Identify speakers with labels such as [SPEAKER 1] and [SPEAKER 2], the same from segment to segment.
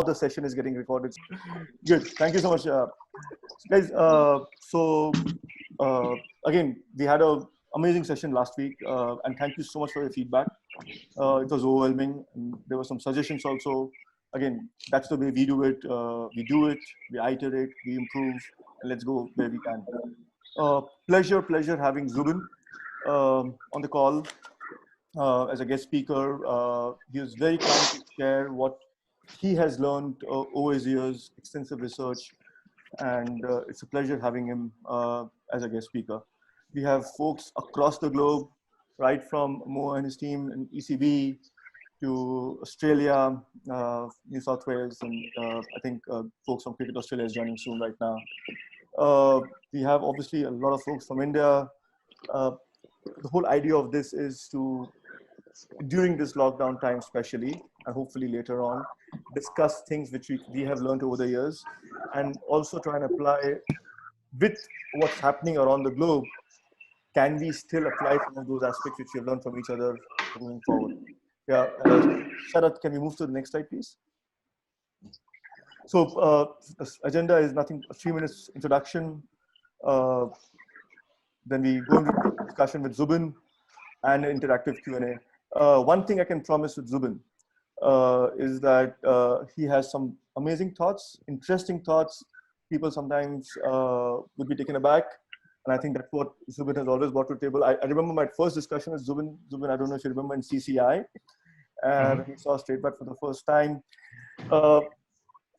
[SPEAKER 1] the session is getting recorded. Good. Thank you so much, guys. Again, we had an amazing session last week, and thank you so much for your feedback. It was overwhelming. And there were some suggestions also. Again, that's the way we do it. We iterate, we improve, and let's go where we can. Pleasure having Zubin on the call as a guest speaker. He was very kind to share what he has learned over his years, extensive research, and it's a pleasure having him as a guest speaker. We have folks across the globe, right from Mo and his team in ECB to Australia, New South Wales, and I think folks from Cricket Australia is joining soon right now. We have obviously a lot of folks from India. The whole idea of this is to, during this lockdown time especially, and hopefully later on, discuss things which we have learned over the years, and also try and apply with what's happening around the globe. Can we still apply some of those aspects which we have learned from each other moving forward? Yeah, Sharath, can we move to the next slide, please? So the agenda is nothing, 3 minutes introduction. Then we go into discussion with Zubin and an interactive Q&A. One thing I can promise with Zubin is that he has some amazing thoughts, interesting thoughts. People sometimes would be taken aback. And I think that's what Zubin has always brought to the table. I remember my first discussion with Zubin. Zubin, I don't know if you remember, in CCI. When he saw str8bat for the first time.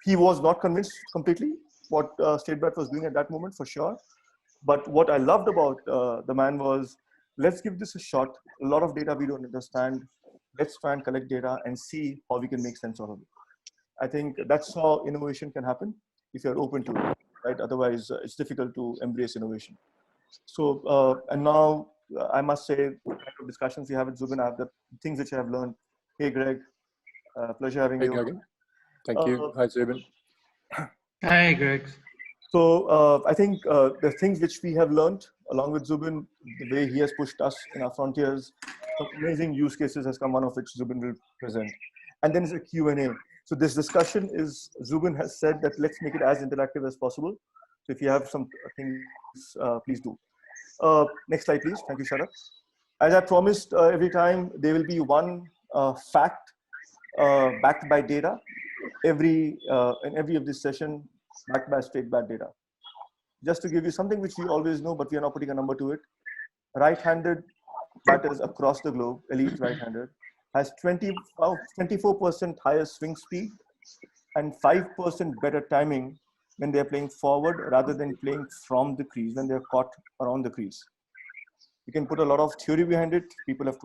[SPEAKER 1] He was not convinced completely what str8bat was doing at that moment, for sure. But what I loved about the man was, let's give this a shot. A lot of data we don't understand. Let's try and collect data and see how we can make sense out of it. I think that's how innovation can happen, if you're open to it, right? Otherwise, it's difficult to embrace innovation. So, and now I must say, the kind of discussions we have with Zubin, the things which I have learned. Hey, Greg, pleasure having you.
[SPEAKER 2] Gagan. Thank you. Hi, Zubin.
[SPEAKER 3] Hi, Greg.
[SPEAKER 1] So I think the things which we have learned along with Zubin, the way he has pushed us in our frontiers, some amazing use cases has come, one of which Zubin will present. And then it's a Q&A. So this discussion is, Zubin has said that let's make it as interactive as possible. So if you have some things, please do. Next slide, please. Thank you, Sharath. As I promised, every time there will be one fact backed by data. In every of this session, backed by str8bat data. Just to give you something which we always know, but we are not putting a number to it. Right-handed batters across the globe, elite right-handed, has 24% higher swing speed and 5% better timing when they're playing forward rather than playing from the crease, when they're caught around the crease. You can put a lot of theory behind it. People have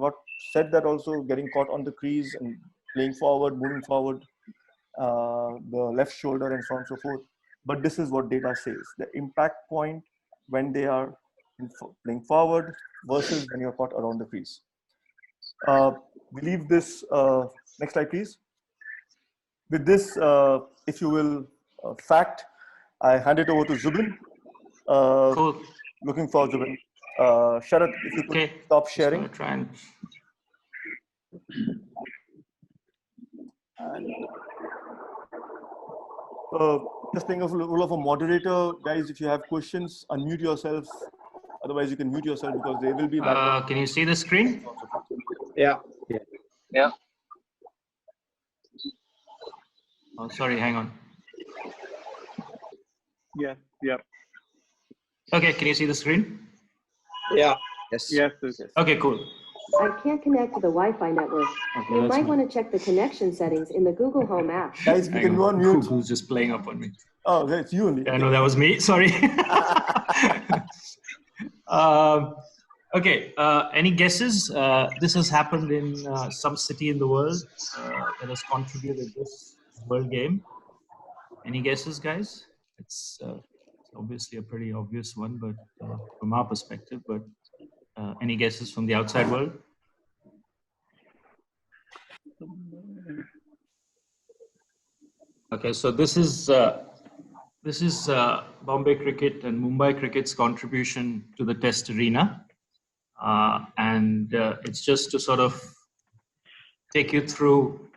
[SPEAKER 1] said that also, getting caught on the crease and playing forward, moving forward, the left shoulder and so on and so forth. But this is what data says. The impact point when they are playing forward versus when you're caught around the crease. We leave this, next slide please. With this, if you will, fact, I hand it over to Zubin.
[SPEAKER 3] Cool.
[SPEAKER 1] Looking forward, Zubin. Sharath, if you could stop sharing.
[SPEAKER 3] Try and...
[SPEAKER 1] Just playing a role of a moderator, guys. If you have questions, unmute yourself. Otherwise, you can mute yourself because they will be back.
[SPEAKER 3] Can you see the screen?
[SPEAKER 2] Yeah.
[SPEAKER 3] Yeah. Oh, sorry. Hang on.
[SPEAKER 4] Yeah.
[SPEAKER 3] Okay. Can you see the screen?
[SPEAKER 2] Yeah.
[SPEAKER 4] Yes.
[SPEAKER 3] Okay. Cool.
[SPEAKER 5] I can't connect to the Wi-Fi network.
[SPEAKER 3] Okay,
[SPEAKER 5] you might want to check the connection settings in the Google Home app.
[SPEAKER 1] Guys, you can go on mute.
[SPEAKER 3] Google's just playing up on me.
[SPEAKER 1] Oh, that's you only.
[SPEAKER 3] I know that was me. Sorry. Okay. Any guesses? This has happened in some city in the world that has contributed this world game. Any guesses, guys? It's obviously a pretty obvious one, but from our perspective. But any guesses from the outside world? Okay, so this is Bombay Cricket and Mumbai Cricket's contribution to the Test arena, and it's just to sort of take you through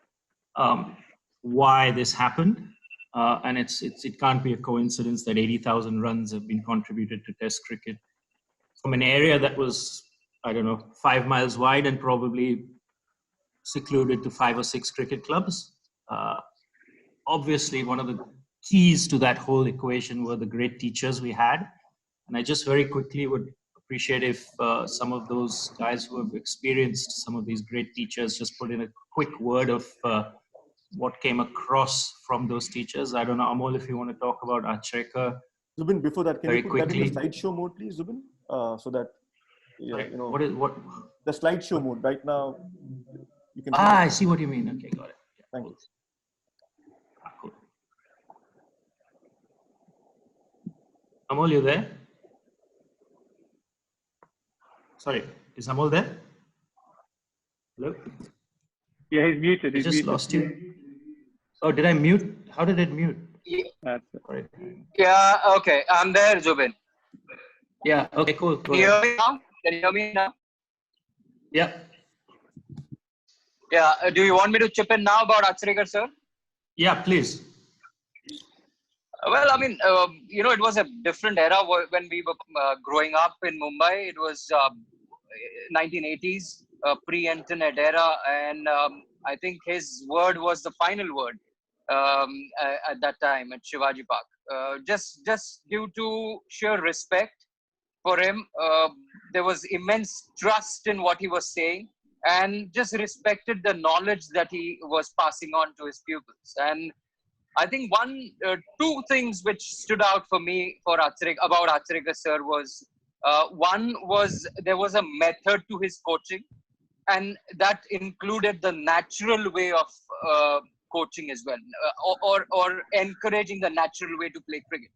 [SPEAKER 3] why this happened. And it can't be a coincidence that 80,000 runs have been contributed to Test cricket from an area that was, I don't know, 5 miles wide and probably secluded to 5 or 6 cricket clubs. Obviously, one of the keys to that whole equation were the great teachers we had. And I just very quickly would appreciate if some of those guys who have experienced some of these great teachers just put in a quick word of what came across from those teachers. I don't know, Amol, if you want to talk about Acharya.
[SPEAKER 1] Zubin, before that, can
[SPEAKER 3] Very
[SPEAKER 1] you put
[SPEAKER 3] quickly.
[SPEAKER 1] that in the slideshow mode, please, Zubin? So that,
[SPEAKER 3] Sorry,
[SPEAKER 1] you know,
[SPEAKER 3] what?
[SPEAKER 1] the slideshow mode right now. You can.
[SPEAKER 3] I see what you mean. Okay, got it. Yeah,
[SPEAKER 1] Thank you.
[SPEAKER 3] Cool. Amol, you there? Sorry, is Amol there? Hello?
[SPEAKER 4] Yeah, he's muted.
[SPEAKER 3] I just lost you. Oh, did I mute? How did it mute?
[SPEAKER 4] That's it.
[SPEAKER 3] Sorry.
[SPEAKER 6] Yeah, okay. I'm there, Zubin.
[SPEAKER 3] Yeah, okay, cool.
[SPEAKER 6] Can you hear me now? Can you hear me now?
[SPEAKER 3] Yeah.
[SPEAKER 6] Yeah. Do you want me to chip in now about Acharya, sir?
[SPEAKER 3] Yeah, please.
[SPEAKER 6] Well, I mean, it was a different era when we were growing up in Mumbai. It was 1980s, pre-internet era, and I think his word was the final word at that time at Shivaji Park. Just due to sheer respect for him, there was immense trust in what he was saying, and just respected the knowledge that he was passing on to his pupils. And I think two things which stood out for me about Acharya sir was, one was there was a method to his coaching, and that included the natural way of coaching as well, or encouraging the natural way to play cricket.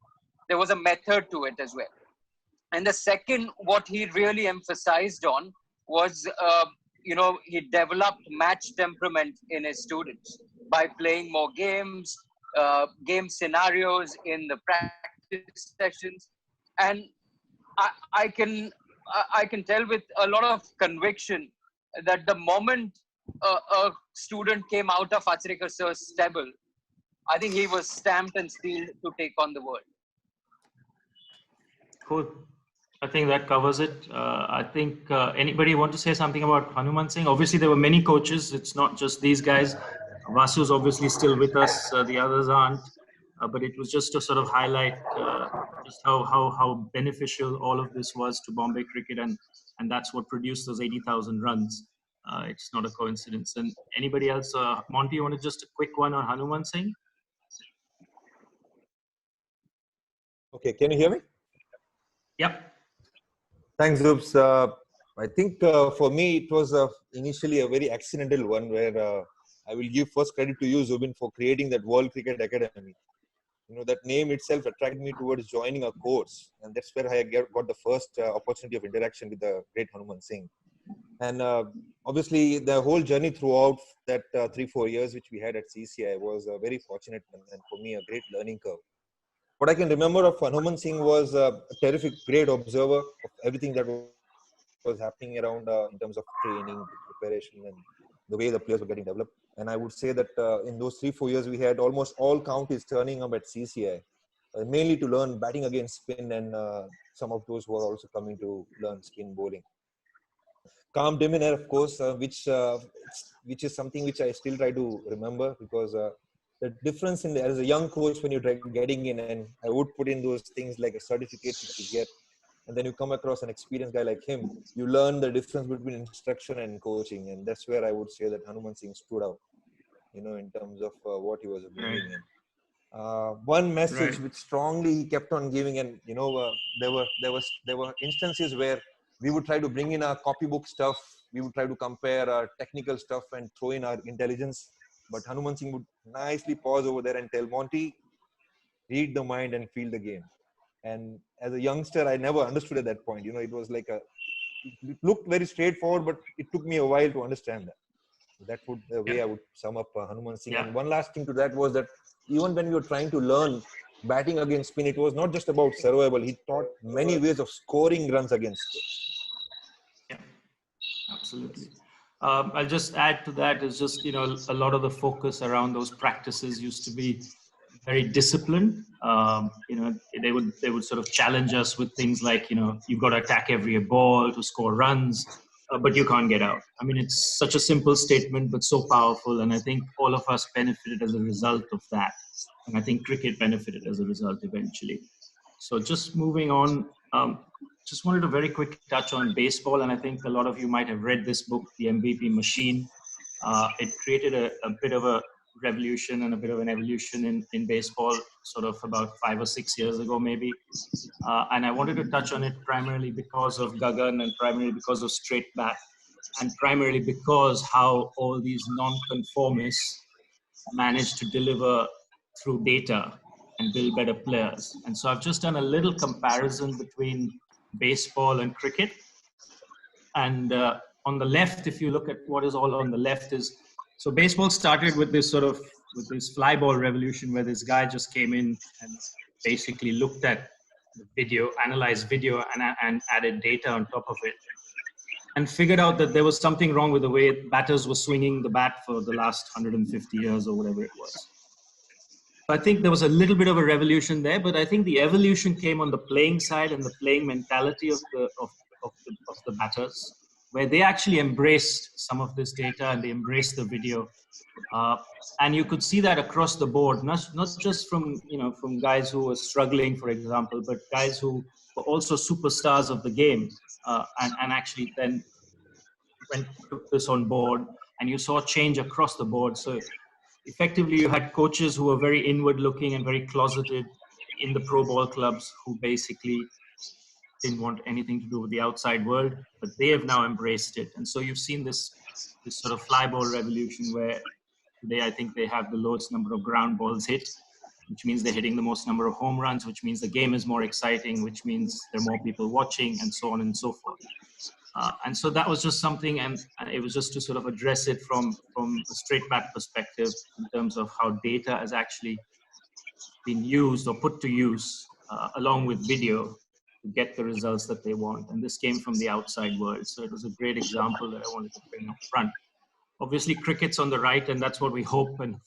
[SPEAKER 6] There was a method to it as well. And the second, what he really emphasized on was, he developed match temperament in his students by playing more games, game scenarios in the practice sessions. And I can tell with a lot of conviction that the moment a student came out of Acharya sir's stable, I think he was stamped and sealed to take on the world.
[SPEAKER 3] Cool. I think that covers it. I think anybody want to say something about Hanuman Singh? Obviously, there were many coaches. It's not just these guys. Vasu's obviously still with us. The others aren't. But it was just to sort of highlight just how beneficial all of this was to Bombay cricket, and that's what produced those 80,000 runs. It's not a coincidence. And anybody else? Monty, you want to just a quick one on Hanuman Singh?
[SPEAKER 7] Okay, can you hear me?
[SPEAKER 3] Yep.
[SPEAKER 7] Thanks, Zubs. I think for me, it was initially a very accidental one where I will give first credit to you, Zubin, for creating that World Cricket Academy. That name itself attracted me towards joining a course. And that's where I got the first opportunity of interaction with the great Hanuman Singh. And obviously, the whole journey throughout that 3-4 years which we had at CCI was very fortunate and for me a great learning curve. What I can remember of Hanuman Singh was a terrific, great observer of everything that was happening around in terms of training, preparation, and the way the players were getting developed. And I would say that in those 3-4 years, we had almost all counties turning up at CCI, mainly to learn batting against spin, and some of those were also coming to learn spin bowling. Calm demeanor, of course, which is something which I still try to remember, because the difference as a young coach when you're getting in, and I would put in those things like a certificate which you get, and then you come across an experienced guy like him, you learn the difference between instruction and coaching, and that's where I would say that Hanuman Singh stood out, in terms of what he was bringing in. One message which strongly he kept on giving, and there were instances where we would try to bring in our copybook stuff, we would try to compare our technical stuff and throw in our intelligence, but Hanuman Singh would nicely pause over there and tell Monty, read the mind and feel the game. And as a youngster, I never understood at that point. It was like it looked very straightforward, but it took me a while to understand that. That would the way I would sum up Hanuman Singh. And one last thing to that was that even when we were trying to learn batting against spin, it was not just about survival. He taught many ways of scoring runs against spin.
[SPEAKER 3] Yeah, absolutely. I'll just add to that is just, a lot of the focus around those practices used to be very disciplined. They would sort of challenge us with things like, you've got to attack every ball to score runs, but you can't get out. I mean, it's such a simple statement, but so powerful. And I think all of us benefited as a result of that. And I think cricket benefited as a result eventually. So just moving on, just wanted to very quick touch on baseball. And I think a lot of you might have read this book, The MVP Machine. It created a bit of a revolution and a bit of an evolution in baseball, sort of about 5 or 6 years ago, maybe. And I wanted to touch on it primarily because of Gagan and primarily because of str8bat and primarily because how all these non-conformists managed to deliver through data and build better players. And so I've just done a little comparison between baseball and cricket. And on the left, if you look at what is all on the left is, so baseball started with this fly ball revolution where this guy just came in and basically looked at the video, analyzed video and added data on top of it and figured out that there was something wrong with the way batters were swinging the bat for the last 150 years or whatever it was. I think there was a little bit of a revolution there, but I think the evolution came on the playing side and the playing mentality of the batters, where they actually embraced some of this data and they embraced the video. And you could see that across the board, not just from guys who were struggling, for example, but guys who were also superstars of the game and actually then took this on board, and you saw change across the board. So effectively, you had coaches who were very inward looking and very closeted in the pro ball clubs who basically didn't want anything to do with the outside world, but they have now embraced it. And so you've seen this sort of fly ball revolution where today I think they have the lowest number of ground balls hit, which means they're hitting the most number of home runs, which means the game is more exciting, which means there are more people watching, and so on and so forth. And so that was just something, and it was just to sort of address it from a str8bat perspective in terms of how data has actually been used or put to use along with video to get the results that they want. And this came from the outside world. So it was a great example that I wanted to bring up front. Obviously, cricket's on the right, and that's what we hope and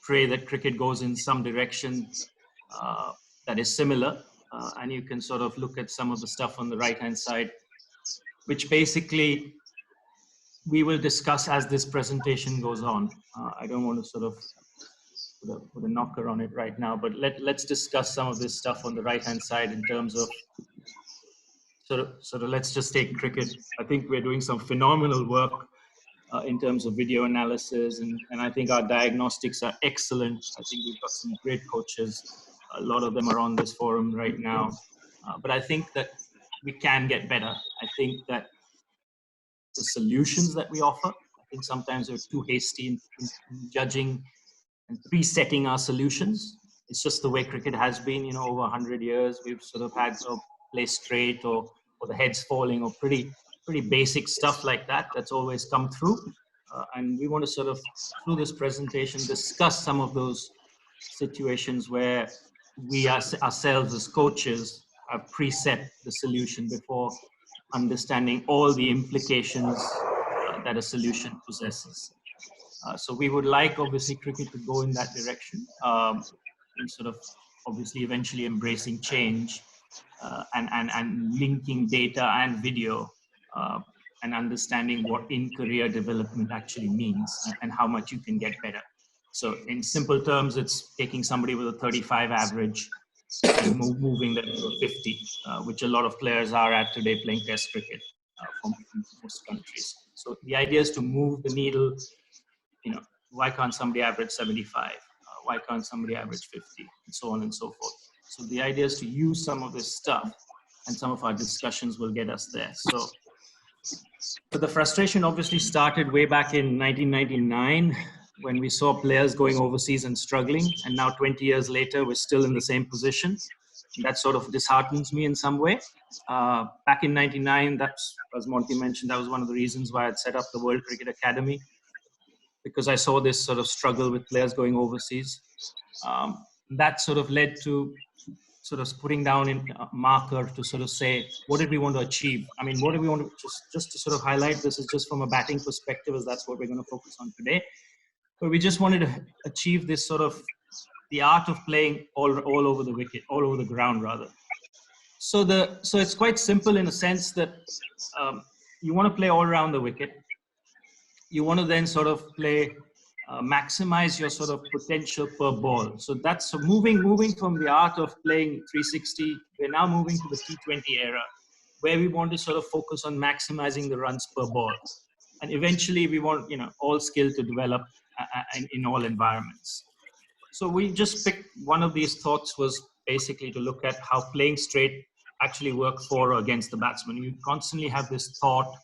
[SPEAKER 3] pray that cricket goes in some direction that is similar. And you can sort of look at some of the stuff on the right-hand side, which basically we will discuss as this presentation goes on. I don't want to sort of put a knocker on it right now, but let's discuss some of this stuff on the right-hand side in terms of sort of let's just take cricket. I think we're doing some phenomenal work in terms of video analysis, and I think our diagnostics are excellent. I think we've got some great coaches. A lot of them are on this forum right now, but I think that we can get better. I think that the solutions that we offer, I think sometimes we're too hasty in judging and presetting our solutions. It's just the way cricket has been, over 100 years. We've sort of had to play straight or the heads falling or pretty basic stuff like that. That's always come through. And we want to sort of, through this presentation, discuss some of those situations where we ourselves as coaches have preset the solution before understanding all the implications that a solution possesses. So we would like, obviously, cricket to go in that direction and sort of, obviously, eventually embracing change and linking data and video and understanding what in-career development actually means and how much you can get better. So in simple terms, it's taking somebody with a 35 average and moving them to a 50, which a lot of players are at today playing test cricket from most countries. So the idea is to move the needle. Why can't somebody average 75? Why can't somebody average 50? And so on and so forth. So the idea is to use some of this stuff, and some of our discussions will get us there. So the frustration obviously started way back in 1999 when we saw players going overseas and struggling. And now 20 years later, we're still in the same position. That sort of disheartens me in some way. Back in 99, that's, as Monty mentioned, that was one of the reasons why I'd set up the World Cricket Academy, because I saw this sort of struggle with players going overseas. That sort of led to sort of putting down in a marker to sort of say, what did we want to achieve? I mean, what do we want to, just to sort of highlight, this is just from a batting perspective, as that's what we're going to focus on today. But we just wanted to achieve this sort of, the art of playing all over the wicket, all over the ground rather. So it's quite simple in a sense that you want to play all around the wicket. You want to then sort of play, maximize your sort of potential per ball. So that's moving from the art of playing 360. We're now moving to the T20 era, where we want to sort of focus on maximizing the runs per ball. And eventually we want, all skill to develop in all environments. So we just picked one of these thoughts was basically to look at how playing straight actually work for or against the batsman. You constantly have this thought,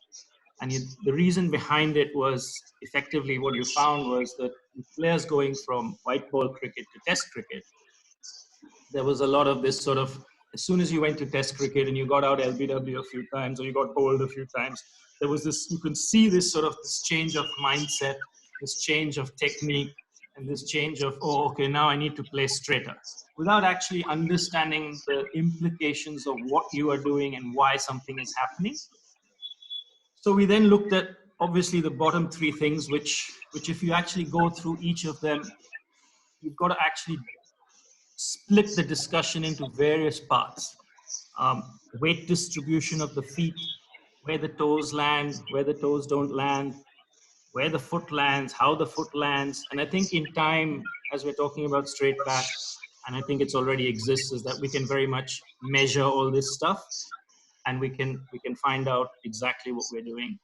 [SPEAKER 3] and the reason behind it was effectively what you found was that players going from white ball cricket to test cricket, there was a lot of this sort of, as soon as you went to test cricket and you got out LBW a few times or you got bowled a few times, there was this, you can see this sort of this change of mindset, this change of technique, and this change of, oh, okay, now I need to play straighter, without actually understanding the implications of what you are doing and why something is happening. So we then looked at, obviously, the bottom three things, which if you actually go through each of them, you've got to actually split the discussion into various parts. Weight distribution of the feet, where the toes land, where the toes don't land, where the foot lands, how the foot lands. And I think in time, as we're talking about straight bat, and I think it's already exists, is that we can very much measure all this stuff, and we can find out exactly what we're doing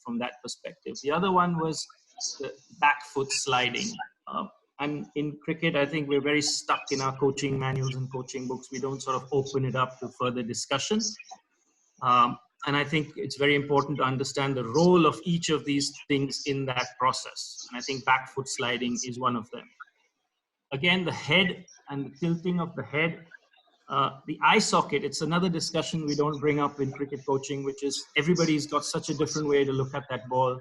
[SPEAKER 3] from that perspective. The other one was the back foot sliding. And in cricket, I think we're very stuck in our coaching manuals and coaching books. We don't sort of open it up to further discussion. And I think it's very important to understand the role of each of these things in that process. And I think back foot sliding is one of them. Again, the head and the tilting of the head, the eye socket, it's another discussion we don't bring up in cricket coaching, which is everybody's got such a different way to look at that ball.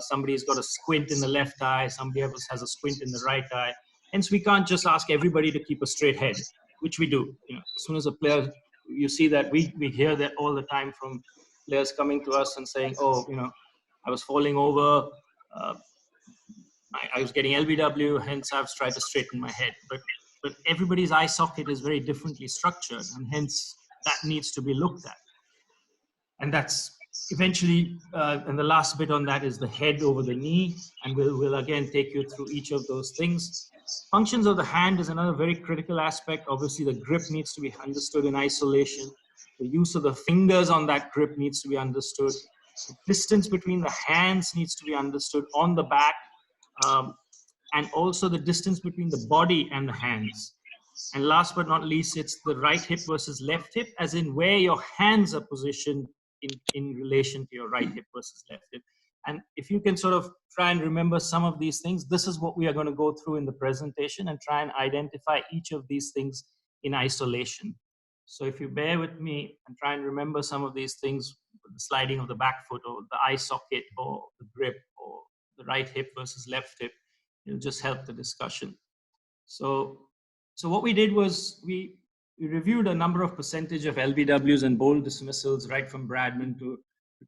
[SPEAKER 3] Somebody's got a squint in the left eye, somebody else has a squint in the right eye. Hence, we can't just ask everybody to keep a straight head, which we do. As soon as a player, you see that, we hear that all the time from players coming to us and saying, oh, I was falling over, I was getting LBW, hence I've tried to straighten my head. But everybody's eye socket is very differently structured, and hence that needs to be looked at. And that's eventually, and the last bit on that is the head over the knee, and we'll again take you through each of those things. Functions of the hand is another very critical aspect. Obviously, the grip needs to be understood in isolation. The use of the fingers on that grip needs to be understood. The distance between the hands needs to be understood on the bat, and also the distance between the body and the hands. And last but not least, it's the right hip versus left hip, as in where your hands are positioned in relation to your right hip versus left hip. And if you can sort of try and remember some of these things, this is what we are going to go through in the presentation and try and identify each of these things in isolation. So if you bear with me and try and remember some of these things, the sliding of the back foot or the eye socket or the grip or the right hip versus left hip, it'll just help the discussion. So what we did was we reviewed a number of percentage of LBWs and bold dismissals, right from Bradman to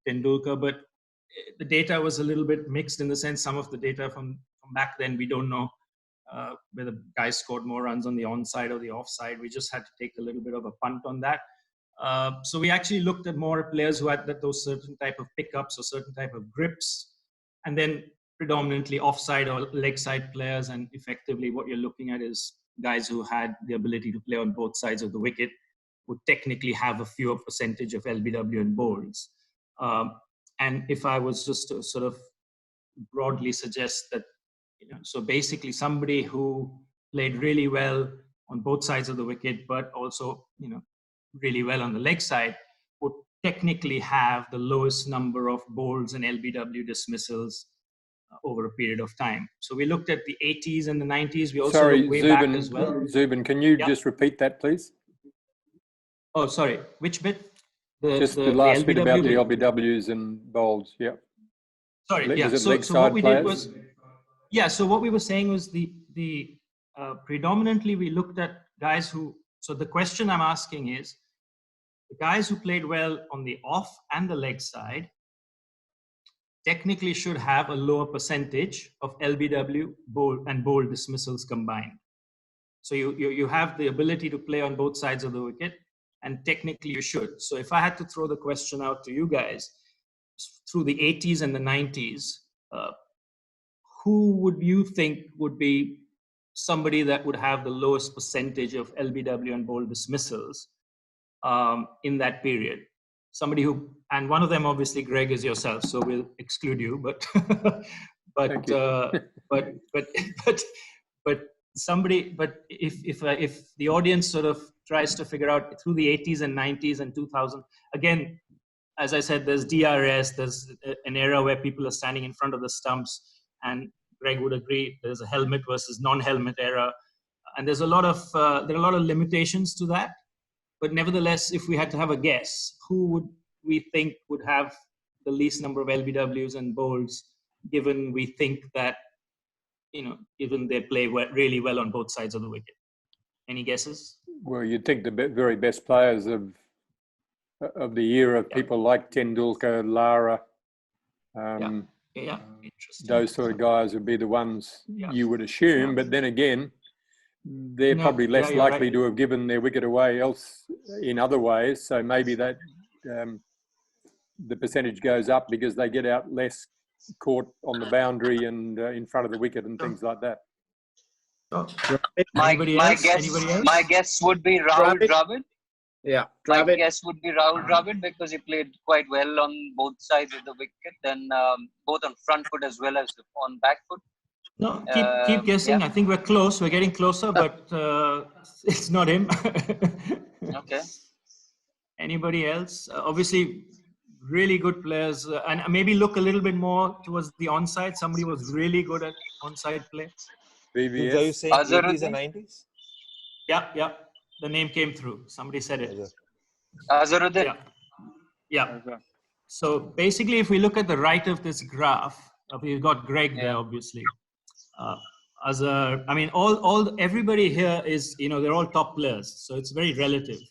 [SPEAKER 3] Tendulkar, but the data was a little bit mixed in the sense some of the data from back then, we don't know whether guys scored more runs on the onside or the offside. We just had to take a little bit of a punt on that. So we actually looked at more players who had those certain type of pickups or certain type of grips, and then predominantly offside or leg side players. And effectively what you're looking at is guys who had the ability to play on both sides of the wicket, would technically have a fewer percentage of LBW and bowls. And if I was just to sort of broadly suggest that, so basically somebody who played really well on both sides of the wicket, but also, really well on the leg side, would technically have the lowest number of bowls and LBW dismissals over a period of time. So we looked at the 80s and the 90s. We also looked way back as well.
[SPEAKER 2] Zubin, can you just repeat that, please?
[SPEAKER 3] Oh, sorry. Which bit?
[SPEAKER 2] Just the last bit about the LBWs and bowls. Yeah.
[SPEAKER 3] Sorry. Yeah. So what we did was, so what we were saying was the predominantly we looked at guys who So the question I'm asking is, the guys who played well on the off and the leg side technically should have a lower percentage of LBW, bowled dismissals combined. So you have the ability to play on both sides of the wicket, and technically you should. So if I had to throw the question out to you guys, through the 80s and the 90s, who would you think would be somebody that would have the lowest percentage of LBW and bowled dismissals in that period? Somebody who, and one of them obviously, Greg, is yourself, so we'll exclude you. But but somebody. But if the audience sort of tries to figure out through the 80s and 90s and 2000, again, as I said, there's DRS. There's an era where people are standing in front of the stumps, and Greg would agree. There's a helmet versus non-helmet era, and there's a lot of there are a lot of limitations to that. But nevertheless, if we had to have a guess, who would we think would have the least number of LBWs and bowls, given we think that, given they play really well on both sides of the wicket? Any guesses?
[SPEAKER 2] Well, you'd think the very best players of the era, people like Tendulkar, Lara,
[SPEAKER 3] interesting.
[SPEAKER 2] Those sort of guys would be the ones you would assume. But then again, they're probably less likely to have given their wicket away else in other ways. So maybe that the percentage goes up because they get out less caught on the boundary and in front of the wicket and things like that.
[SPEAKER 6] My guess would be Rahul Dravid.
[SPEAKER 8] Yeah,
[SPEAKER 6] my guess would be Rahul Dravid because he played quite well on both sides of the wicket, and both on front foot as well as on back foot.
[SPEAKER 3] No, keep guessing. I think we're close. We're getting closer, but it's not him.
[SPEAKER 6] Okay.
[SPEAKER 3] Anybody else? Obviously, really good players, and maybe look a little bit more towards the onside. Somebody was really good at onside play.
[SPEAKER 7] VVS. Are you saying 80s and 90s?
[SPEAKER 3] Yeah. The name came through. Somebody said it.
[SPEAKER 6] Azharuddin.
[SPEAKER 3] Yeah. So basically, if we look at the right of this graph, we've got Greg there, obviously. Everybody here is, they're all top players, so it's very relative.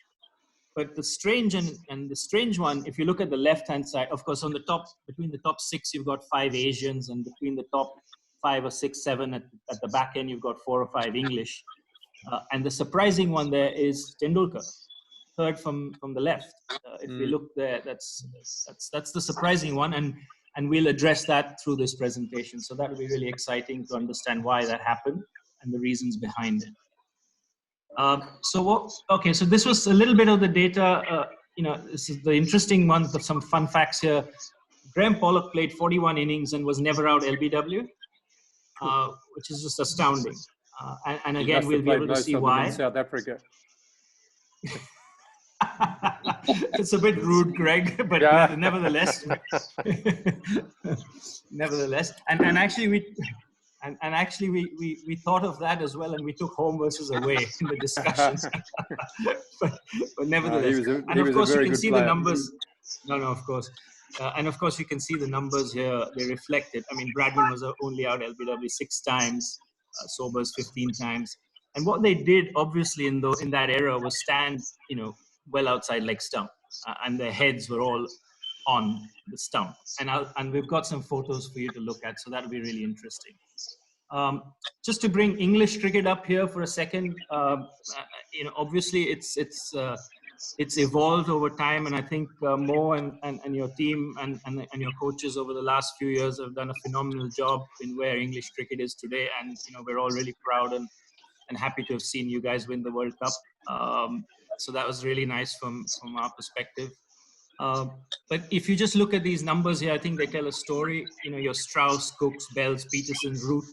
[SPEAKER 3] But the strange and the strange one, if you look at the left-hand side, of course, on the top, between the top 6, you've got 5 Asians, and between the top 5 or 6, 7 at the back end, you've got 4 or 5 English. And the surprising one there is Tendulkar, third from the left. If we look there, that's the surprising one, and we'll address that through this presentation. So that will be really exciting to understand why that happened and the reasons behind it. So this was a little bit of the data. This is the interesting one. Some fun facts here. Graham Pollock played 41 innings and was never out LBW, which is just astounding. And again, we'll be able to see why.
[SPEAKER 2] In South Africa.
[SPEAKER 3] It's a bit rude, Greg, but nevertheless, and actually we thought of that as well, and we took home versus away in the discussions. but nevertheless, and of course you can see the numbers. No, of course. And of course, you can see the numbers here. They reflect it. I mean, Bradman was only out LBW 6 times, Sobers 15 times. And what they did, obviously, in that era was stand, well outside leg stump. And their heads were all on the stump. And we've got some photos for you to look at. So that'll be really interesting. Just to bring English cricket up here for a second, obviously it's evolved over time, and I think Mo and your team and your coaches over the last few years have done a phenomenal job in where English cricket is today, and we're all really proud and happy to have seen you guys win the World Cup. So that was really nice from our perspective. But if you just look at these numbers here, I think they tell a story. Your Strauss, Cooks, Bells, Peterson, Root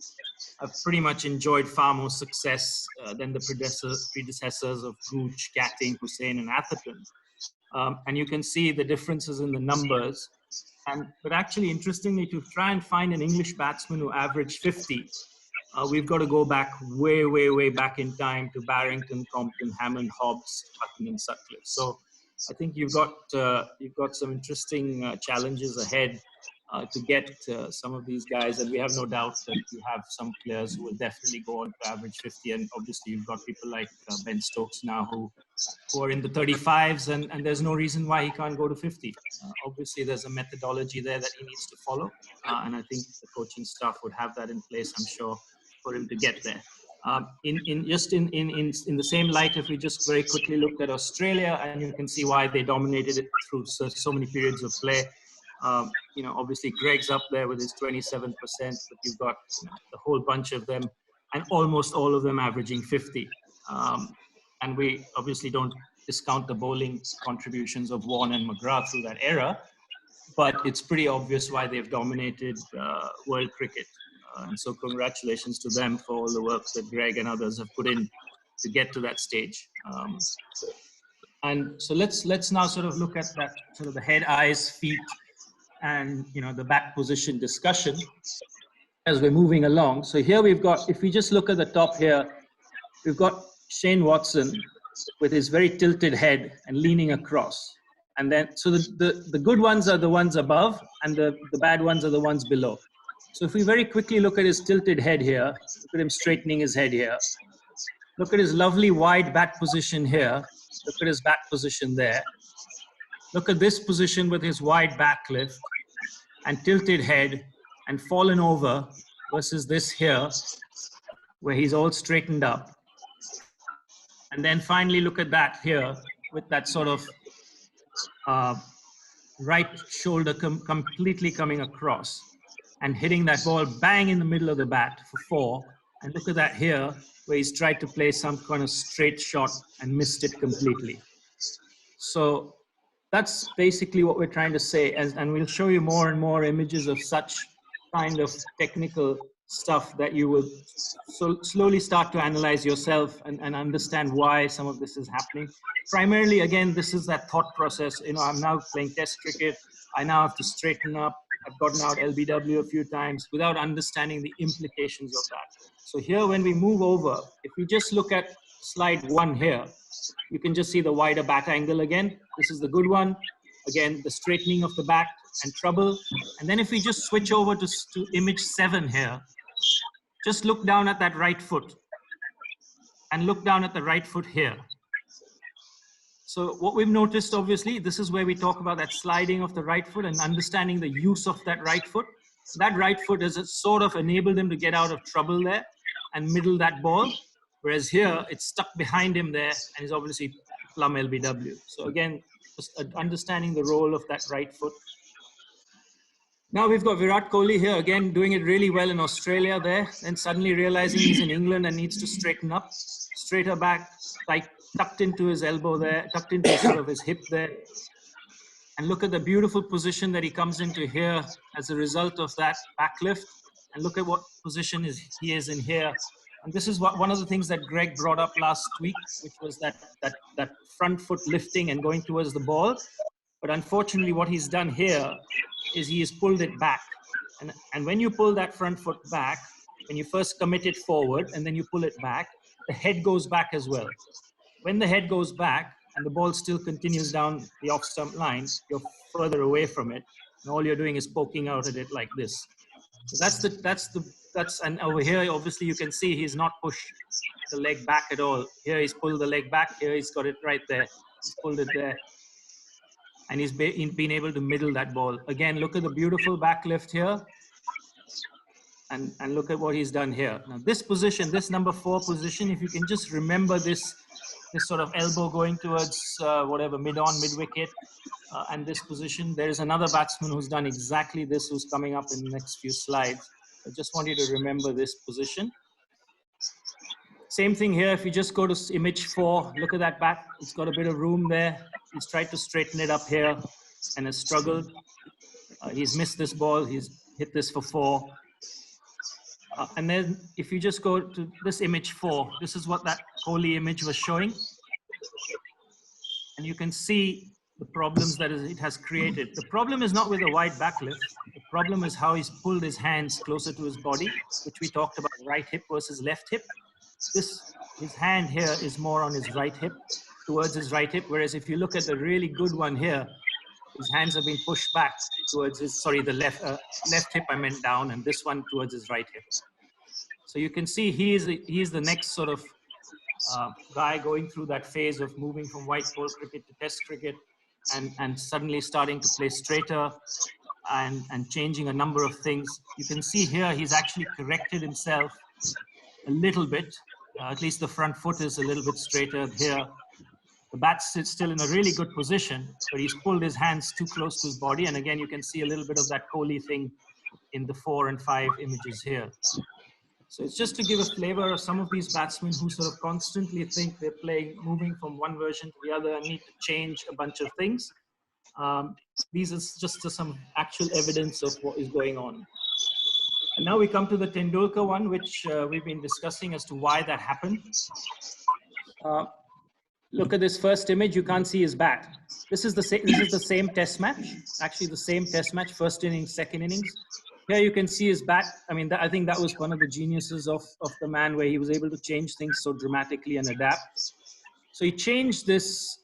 [SPEAKER 3] have pretty much enjoyed far more success than the predecessors of Gooch, Gatting, Hussain, and Atherton. And you can see the differences in the numbers. But actually, interestingly, to try and find an English batsman who averaged 50, we've got to go back way, way, way back in time to Barrington, Compton, Hammond, Hobbs, Hutton, and Sutcliffe. So I think you've got some interesting challenges ahead to get some of these guys. And we have no doubt that you have some players who will definitely go on to average 50. And obviously you've got people like Ben Stokes now who are in the 35s, and there's no reason why he can't go to 50. Obviously there's a methodology there that he needs to follow. And I think the coaching staff would have that in place, I'm sure, for him to get there. In the same light, if we just very quickly looked at Australia, and you can see why they dominated it through so many periods of play. You know, obviously Greg's up there with his 27%, but you've got a whole bunch of them, and almost all of them averaging 50. And we obviously don't discount the bowling contributions of Vaughan and McGrath through that era, but it's pretty obvious why they've dominated world cricket. And so congratulations to them for all the work that Greg and others have put in to get to that stage. And so let's now sort of look at that sort of the head, eyes, feet, and the bat position discussion as we're moving along. So here we've got, if we just look at the top here, we've got Shane Watson with his very tilted head and leaning across. And then, so the good ones are the ones above, and the bad ones are the ones below. So if we very quickly look at his tilted head here, look at him straightening his head here. Look at his lovely wide bat position here. Look at his bat position there. Look at this position with his wide back lift and tilted head and fallen over versus this here, where he's all straightened up. And then finally look at that here with that sort of right shoulder completely coming across and hitting that ball bang in the middle of the bat for 4. And look at that here, where he's tried to play some kind of straight shot and missed it completely. So that's basically what we're trying to say. And we'll show you more and more images of such kind of technical stuff that you will slowly start to analyze yourself and understand why some of this is happening. Primarily, again, this is that thought process. I'm now playing test cricket. I now have to straighten up. I've gotten out LBW a few times without understanding the implications of that. So here, when we move over, if we just look at slide 1 here, you can just see the wider bat angle again. This is the good one. Again, the straightening of the bat and trouble. And then if we just switch over to image 7 here, just look down at that right foot and look down at the right foot here. So what we've noticed, obviously, this is where we talk about that sliding of the right foot and understanding the use of that right foot. That right foot has sort of enabled him to get out of trouble there and middle that ball. Whereas here, it's stuck behind him there and he's obviously plumb LBW. So again, just understanding the role of that right foot. Now we've got Virat Kohli here, again, doing it really well in Australia there, and suddenly realizing he's in England and needs to straighten up. Straighter back, like tucked into his elbow there, tucked into sort of his hip there. And look at the beautiful position that he comes into here as a result of that back lift. And look at what position he is in here. And this is one of the things that Greg brought up last week, which was that front foot lifting and going towards the ball. But unfortunately, what he's done here is he has pulled it back. And when you pull that front foot back, when you first commit it forward and then you pull it back, the head goes back as well. When the head goes back and the ball still continues down the off stump line, you're further away from it. And all you're doing is poking out at it like this. So and over here, obviously you can see he's not pushed the leg back at all. Here he's pulled the leg back. Here he's got it right there. He's pulled it there. And he's been able to middle that ball. Again, look at the beautiful back lift here. And look at what he's done here. Now this position, this number 4 position, if you can just remember this sort of elbow going towards mid-on, mid-wicket, and this position. There is another batsman who's done exactly this, who's coming up in the next few slides. I just want you to remember this position. Same thing here. If you just go to image 4, look at that bat. It's got a bit of room there. He's tried to straighten it up here and has struggled. He's missed this ball. He's hit this for 4. And then if you just go to this image 4, this is what that Kohli image was showing. And you can see the problems that it has created. The problem is not with the wide back lift. The problem is how he's pulled his hands closer to his body, which we talked about, right hip versus left hip. His hand here is more on his right hip, towards his right hip. Whereas if you look at the really good one here, his hands have been pushed back towards his, sorry, the left hip I meant down, and this one towards his right hip. So you can see he is the next sort of guy going through that phase of moving from white ball cricket to test cricket, and suddenly starting to play straighter and changing a number of things. You can see here he's actually corrected himself a little bit. At least the front foot is a little bit straighter here. The bat's still in a really good position, but he's pulled his hands too close to his body. And again, you can see a little bit of that Cooley thing in the 4 and 5 images here. So it's just to give a flavor of some of these batsmen who sort of constantly think they're moving from one version to the other and need to change a bunch of things. These are just some actual evidence of what is going on. And now we come to the Tendulkar one, which we've been discussing as to why that happened. Look at this first image. You can't see his bat. This is the same test match. Actually, the same test match, first innings, second innings. Here you can see his bat. I mean, I think that was one of the geniuses of the man, where he was able to change things so dramatically and adapt. So he changed this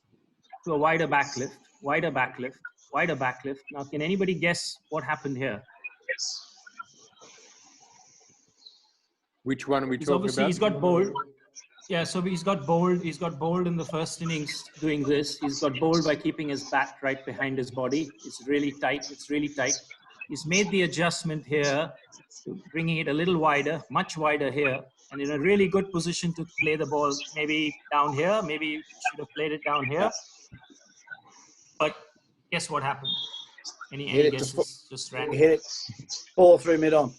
[SPEAKER 3] to a wider backlift, wider backlift, wider backlift. Now, can anybody guess what happened here?
[SPEAKER 2] Which one are we talking about?
[SPEAKER 3] He's got bowled. Yeah, so he's got bowled. He's got bowled in the first innings doing this. He's got bowled by keeping his bat right behind his body. It's really tight. It's really tight. He's made the adjustment here, bringing it a little wider, much wider here, and in a really good position to play the ball, maybe down here. Maybe should have played it down here. But guess what happened? Any guesses? Just random.
[SPEAKER 8] He hit it ball through mid-on.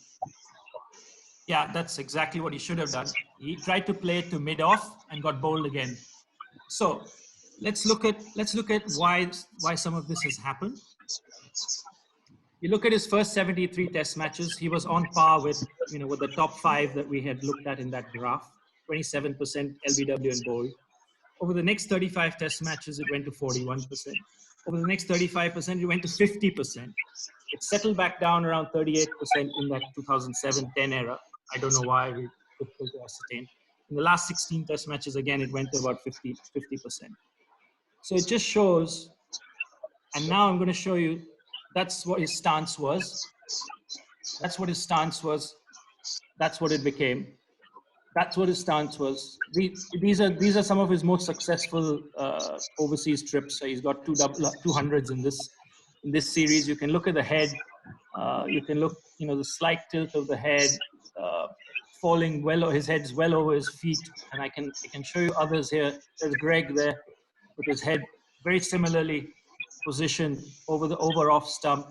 [SPEAKER 3] Yeah, that's exactly what he should have done. He tried to play it to mid-off and got bowled again. So let's look at why some of this has happened. You look at his first 73 test matches, he was on par with the top 5 that we had looked at in that graph, 27% LBW and bowled. Over the next 35 test matches, it went to 41%. Over the next 35%, it went to 50%. It settled back down around 38% in that 2007-10 era. I don't know why, we difficult to ascertain. In the last 16 test matches, again, it went to about 50%. So it just shows, and now I'm going to show you, that's what his stance was. That's what his stance was. That's what it became. That's what his stance was. These are some of his most successful overseas trips. So he's got 200s in this series. You can look at the head. You can look, the slight tilt of the head, falling well. His head's well over his feet, and I can show you others here. There's Greg there with his head very similarly positioned over off stump,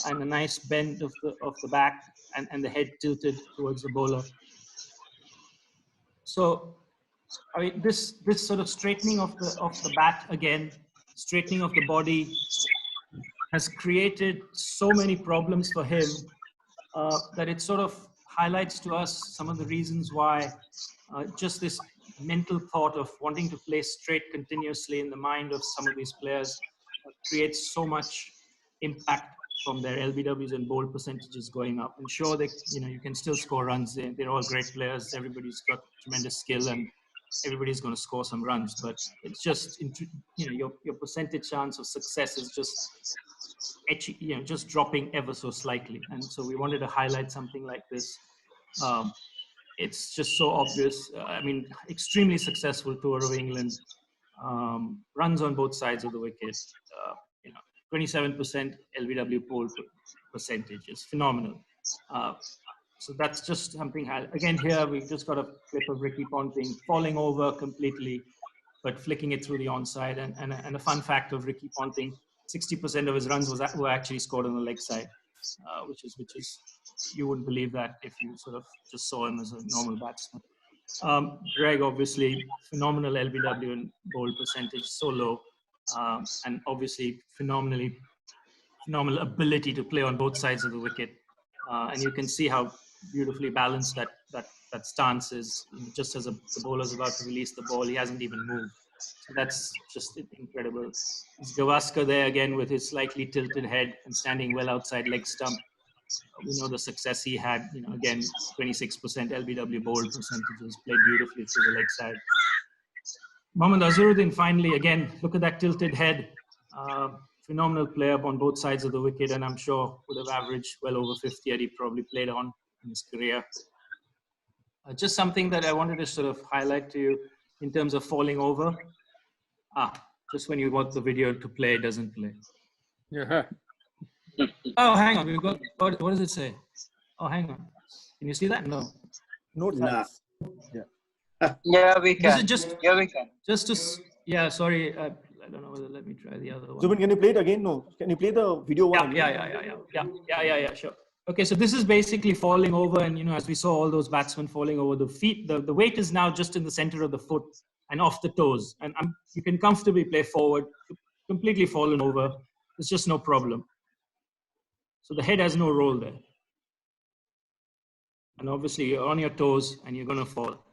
[SPEAKER 3] and a nice bend of the back, and the head tilted towards the bowler. So, I mean, this sort of straightening of the bat again, straightening of the body, has created so many problems for him that it sort of highlights to us some of the reasons why just this mental thought of wanting to play straight continuously in the mind of some of these players creates so much impact from their LBWs and bowled percentages going up. And sure, you can still score runs. They're all great players. Everybody's got tremendous skill, and everybody's going to score some runs. But it's just, your percentage chance of success is just dropping ever so slightly. And so we wanted to highlight something like this. It's just so obvious. I mean, extremely successful tour of England. Runs on both sides of the wicket. 27% LBW pole percentage is phenomenal. So that's just something. Again, here we've just got a clip of Ricky Ponting falling over completely, but flicking it through the onside. And a fun fact of Ricky Ponting: 60% of his runs were actually scored on the leg side, which is you wouldn't believe that if you sort of just saw him as a normal batsman. Greg, obviously, phenomenal LBW and bowl percentage, so low. And obviously phenomenal ability to play on both sides of the wicket, and you can see how beautifully balanced that stance is. Just as the bowler's about to release the ball, he hasn't even moved. So that's just incredible. It's Gavaskar there again with his slightly tilted head and standing well outside leg stump. We know the success he had. Again, 26% LBW bowled percentages, played beautifully through the leg side. Mohammad Azharuddin, finally, again, look at that tilted head. phenomenal player on both sides of the wicket, and I'm sure would have averaged well over 50 had he probably played on in his career. Just something that I wanted to sort of highlight to you in terms of falling over. Just when you want the video to play, it doesn't play.
[SPEAKER 2] Yeah.
[SPEAKER 3] Oh, hang on. We've got, what does it say? Oh, hang on. Can you see that? No.
[SPEAKER 1] No thanks.
[SPEAKER 6] Yeah, we can.
[SPEAKER 3] Is it just,
[SPEAKER 6] Yeah, we can.
[SPEAKER 3] just to, yeah, sorry. I don't know whether, let me try the other one.
[SPEAKER 1] Zubin, can you play it again? No. Can you play the video one?
[SPEAKER 3] Yeah, sure. Okay, so this is basically falling over, and as we saw all those batsmen falling over, the feet, the weight is now just in the center of the foot and off the toes, and you can comfortably play forward, completely fallen over. There's just no problem. So the head has no role there. And obviously you're on your toes and you're going to fall.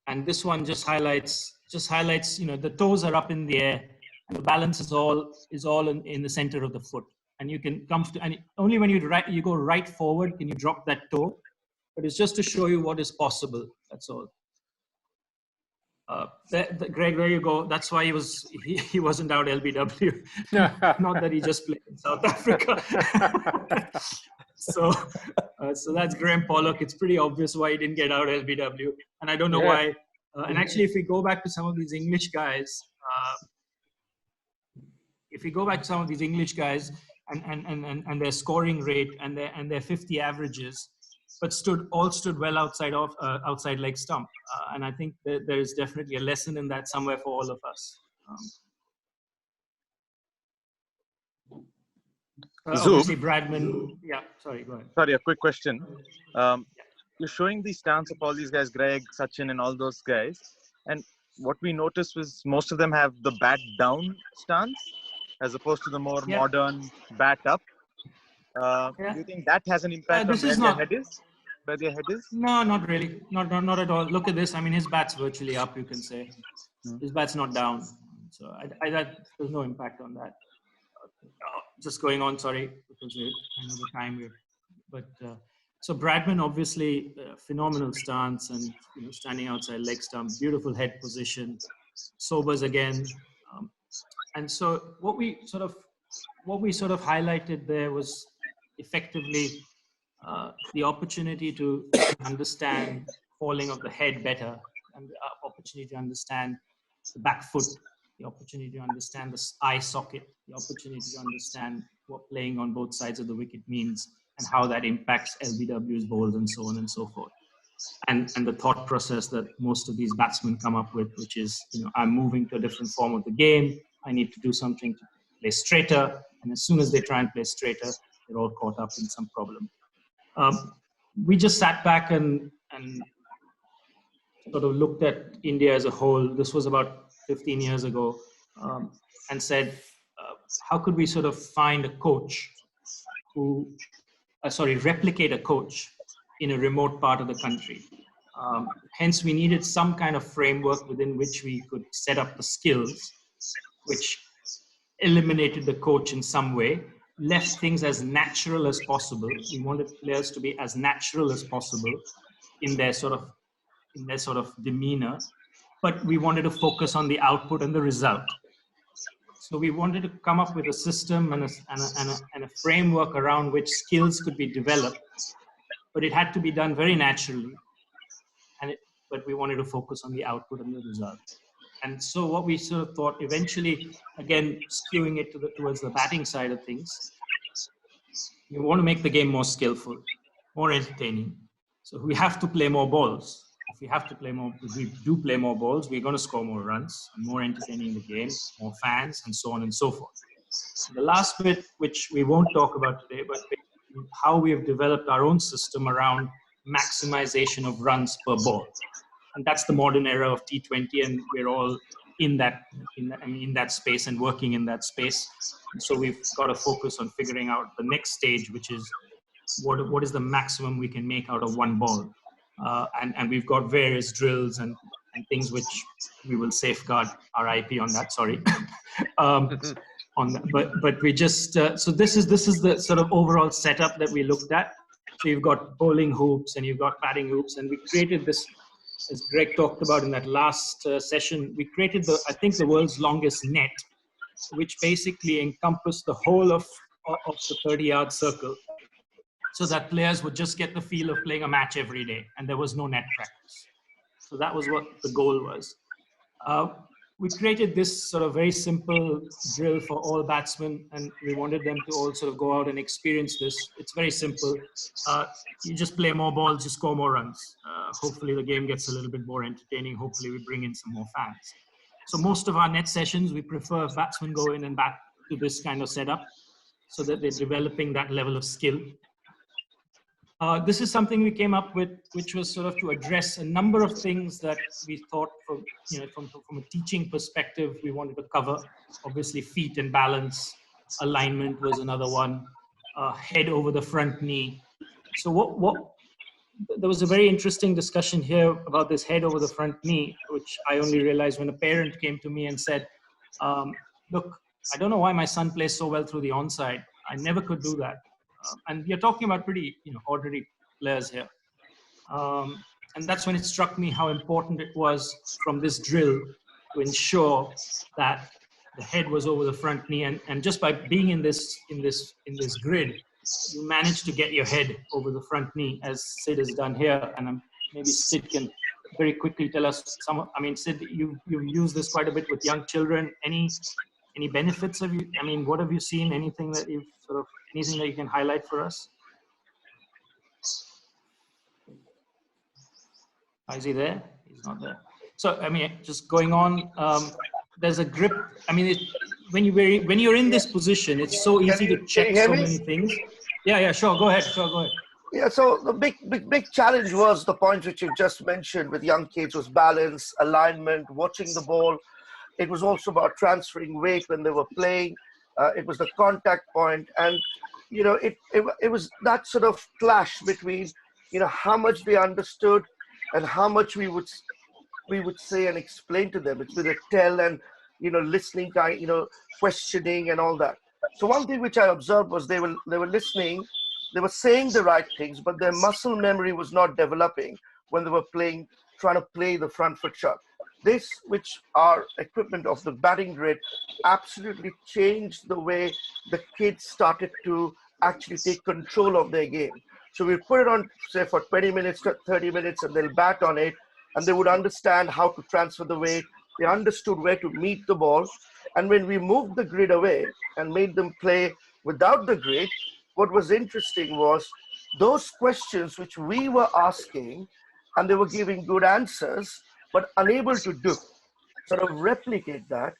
[SPEAKER 3] And this one just highlights, the toes are up in the air and the balance is all in the center of the foot. And you can and only when you go right forward can you drop that toe. But it's just to show you what is possible. That's all. Greg, there you go. That's why he wasn't out LBW. Not that he just played in South Africa. So that's Graham Pollock. It's pretty obvious why he didn't get out LBW, and I don't know why. And actually, if we go back to some of these English guys, and their scoring rate and their 50 averages, but all stood well outside leg stump. And I think that there is definitely a lesson in that somewhere for all of us. Obviously Bradman, yeah, sorry, go ahead.
[SPEAKER 9] Sorry, a quick question. You're showing the stance of all these guys, Greg, Sachin and all those guys. And what we noticed was most of them have the bat down stance as opposed to the more modern bat up. Do you think that has an impact on where their head is? Where their head is?
[SPEAKER 3] No, not really. Not at all. Look at this. I mean, his bat's virtually up, you can say. His bat's not down. So there's no impact on that. Just going on, sorry, because I know the time we're, but so Bradman, obviously phenomenal stance and standing outside leg stump, beautiful head position, sobers again, and so what we sort of highlighted there was effectively the opportunity to understand falling of the head better, and the opportunity to understand the back foot, the opportunity to understand the eye socket, the opportunity to understand what playing on both sides of the wicket means and how that impacts LBW's bowls and so on and so forth. And the thought process that most of these batsmen come up with, which is, I'm moving to a different form of the game. I need to do something to play straighter. And as soon as they try and play straighter, they're all caught up in some problem. We just sat back and sort of looked at India as a whole. This was about 15 years ago, and said, how could we sort of find a coach replicate a coach in a remote part of the country. Hence, we needed some kind of framework within which we could set up the skills, which eliminated the coach in some way, left things as natural as possible. We wanted players to be as natural as possible in their sort of demeanor, but we wanted to focus on the output and the result. So we wanted to come up with a system and a framework around which skills could be developed, but it had to be done very naturally. But we wanted to focus on the output and the result. And so what we sort of thought, eventually, again, skewing it towards the batting side of things, we want to make the game more skillful, more entertaining. So we have to play more balls. If we do play more balls, we're going to score more runs, more entertaining the game, more fans, and so on and so forth. The last bit, which we won't talk about today, but how we have developed our own system around maximization of runs per ball. And that's the modern era of T20, and we're all in that space and working in that space. And so we've got to focus on figuring out the next stage, which is what is the maximum we can make out of one ball. And we've got various drills and things which we will safeguard our IP on that. Sorry, on that. But we just so this is the sort of overall setup that we looked at. So you've got bowling hoops and you've got batting hoops, and we created this, as Greg talked about in that last session. We created I think the world's longest net which basically encompassed the whole of the 30-yard circle, so that players would just get the feel of playing a match every day, and there was no net practice. So that was what the goal was. We created this sort of very simple drill for all batsmen, and we wanted them to all sort of go out and experience this. It's very simple. You just play more balls, you score more runs. Hopefully the game gets a little bit more entertaining. Hopefully we bring in some more fans. So most of our net sessions, we prefer batsmen go in and bat to this kind of setup so that they're developing that level of skill. This is something we came up with, which was sort of to address a number of things that we thought from a teaching perspective we wanted to cover. Obviously, feet and balance, alignment was another one, head over the front knee. So there was a very interesting discussion here about this head over the front knee, which I only realized when a parent came to me and said, look, I don't know why my son plays so well through the onside. I never could do that. And you're talking about pretty ordinary players here. And that's when it struck me how important it was from this drill to ensure that the head was over the front knee. And just by being in this grid, you manage to get your head over the front knee, as Sid has done here. And maybe Sid can very quickly tell us Sid, you've used this quite a bit with young children. Any benefits of you? I mean, what have you seen? Anything that you can highlight for us? Is he there? He's not there. So, just going on, there's a grip. When you're in this position, it's so easy to check so many things. Yeah, sure. Go ahead.
[SPEAKER 10] Yeah, so the big challenge was the points which you just mentioned with young kids was balance, alignment, watching the ball. It was also about transferring weight when they were playing. It was the contact point, and it was that sort of clash between how much they understood and how much we would say and explain to them. It's with a tell and listening, questioning and all that. So one thing which I observed was they were listening, they were saying the right things, but their muscle memory was not developing when they were trying to play the front foot shot. This, which our equipment of the batting grid, absolutely changed the way the kids started to actually take control of their game. So we put it on, say, for 20 minutes, 30 minutes, and they'll bat on it, and they would understand how to transfer the weight. They understood where to meet the ball. And when we moved the grid away and made them play without the grid, what was interesting was those questions which we were asking, and they were giving good answers, but unable to replicate that,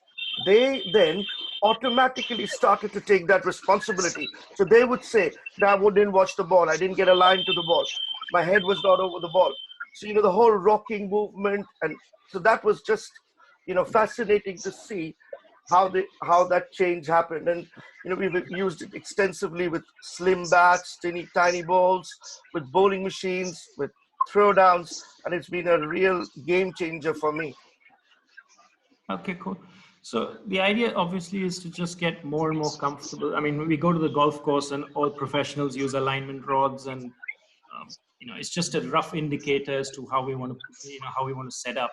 [SPEAKER 10] they then automatically started to take that responsibility. So they would say, I didn't watch the ball, I didn't get aligned to the ball, my head was not over the ball. So, the whole rocking movement, and so that was just, fascinating to see how that change happened. And, we've used it extensively with slim bats, tiny balls, with bowling machines, with throwdowns, and it's been a real game changer for me.
[SPEAKER 3] Okay, cool. So the idea obviously is to just get more and more comfortable. We go to the golf course and all professionals use alignment rods, and it's just a rough indicator as to how we want to set up.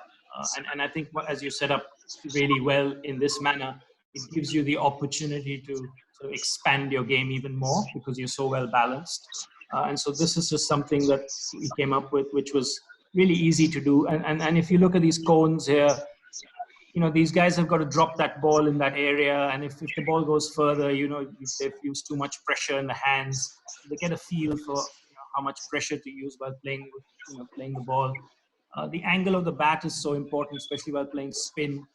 [SPEAKER 3] And I think as you set up really well in this manner, it gives you the opportunity to sort of expand your game even more because you're so well balanced. And so this is just something that we came up with, which was really easy to do. And if you look at these cones here, these guys have got to drop that ball in that area. And if the ball goes further, they've used too much pressure in the hands. They get a feel for how much pressure to use while playing the ball. The angle of the bat is so important, especially while playing spin,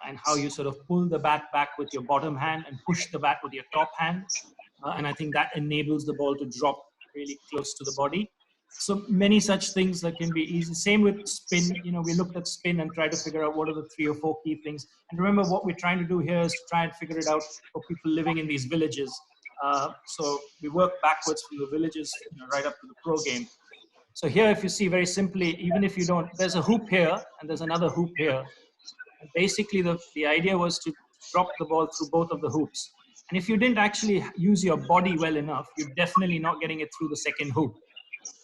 [SPEAKER 3] and how you sort of pull the bat back with your bottom hand and push the bat with your top hand. And I think that enables the ball to drop really close to the body. So many such things that can be easy. Same with spin. We looked at spin and tried to figure out what are the 3 or 4 key things. And remember, what we're trying to do here is to try and figure it out for people living in these villages. So we work backwards from the villages right up to the pro game. So here, if you see very simply, even if you don't, there's a hoop here and there's another hoop here. And basically, the idea was to drop the ball through both of the hoops. And if you didn't actually use your body well enough, you're definitely not getting it through the second hoop.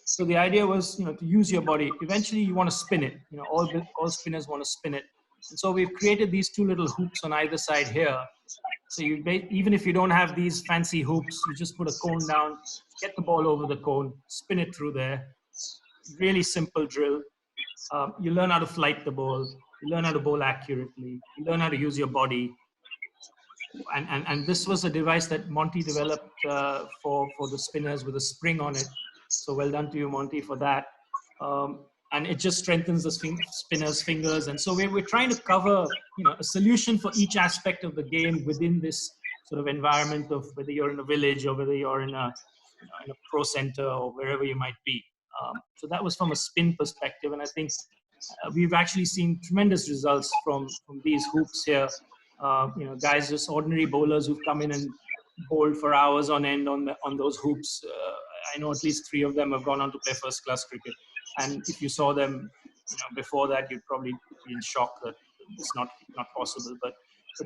[SPEAKER 3] So the idea was, to use your body. Eventually, you want to spin it. All spinners want to spin it. And so we've created these 2 little hoops on either side here, So even if you don't have these fancy hoops, you just put a cone down, get the ball over the cone, spin it through there. Really simple drill. You learn how to flight the ball. You learn how to bowl accurately. You learn how to use your body. And this was a device that Monty developed for the spinners with a spring on it. So well done to you, Monty, for that. And it just strengthens the spinner's fingers. And so we're trying to cover, a solution for each aspect of the game within this sort of environment of whether you're in a village or whether you're in a pro center or wherever you might be. So that was from a spin perspective. And I think we've actually seen tremendous results from these hoops here. Guys, just ordinary bowlers who've come in and bowled for hours on end on those hoops. I know at least 3 of them have gone on to play first class cricket. And if you saw them, before that, you'd probably be in shock that it's not possible. But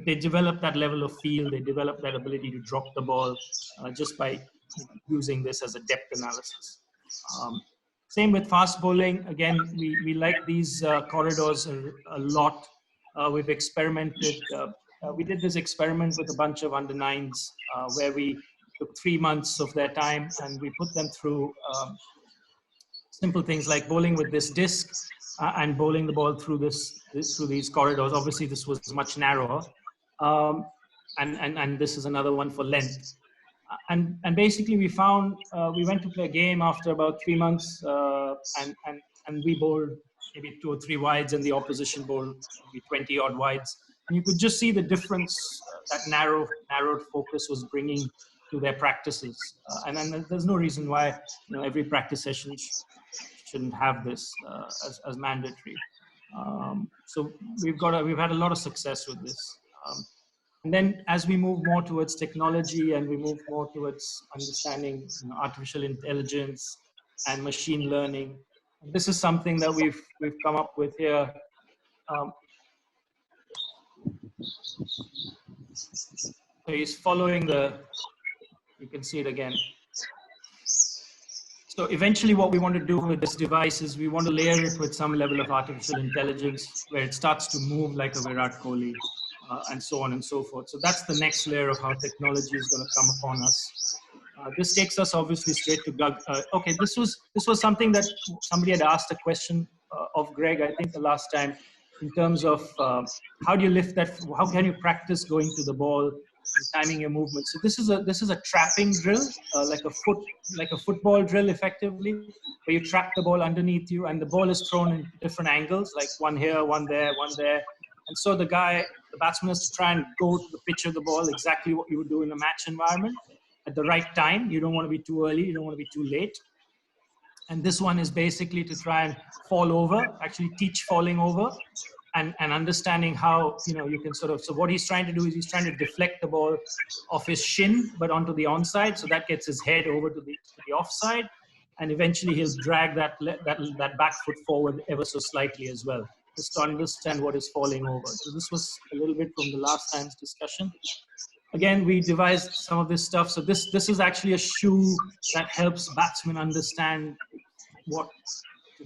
[SPEAKER 3] they develop that level of feel. They develop that ability to drop the ball just by using this as a depth analysis. Same with fast bowling. Again, we like these corridors a lot. We've experimented. We did this experiment with a bunch of under-9s where we took 3 months of their time and we put them through simple things like bowling with this disc and bowling the ball through through these corridors. Obviously, this was much narrower, and this is another one for length. And basically, we found we went to play a game after about 3 months, and we bowled maybe 2 or 3 wides, and the opposition bowled maybe 20 odd wides. And you could just see the difference that narrowed focus was bringing to their practices. And there's no reason why every practice session shouldn't have this as mandatory. So we've had a lot of success with this. And then as we move more towards technology and we move more towards understanding artificial intelligence and machine learning, this is something that we've come up with here. So he's following you can see it again. So eventually what we want to do with this device is we want to layer it with some level of artificial intelligence where it starts to move like a Virat Kohli and so on and so forth. So that's the next layer of how technology is going to come upon us. This takes us obviously straight to okay, this was something that somebody had asked a question of Greg, I think the last time, in terms of how do you lift that, how can you practice going to the ball and timing your movement. So this is a trapping drill, like a football drill effectively, where you trap the ball underneath you and the ball is thrown in different angles, like one here, one there, one there. And so the batsman has to try and go to the pitch of the ball, exactly what you would do in a match environment at the right time. You don't want to be too early, you don't want to be too late. And this one is basically to try and fall over, actually teach falling over and understanding how, you can so what he's trying to do is he's trying to deflect the ball off his shin, but onto the onside. So that gets his head over to the offside. And eventually he'll drag that back foot forward ever so slightly as well, just to understand what is falling over. So this was a little bit from the last time's discussion. Again, we devised some of this stuff. So this is actually a shoe that helps batsmen understand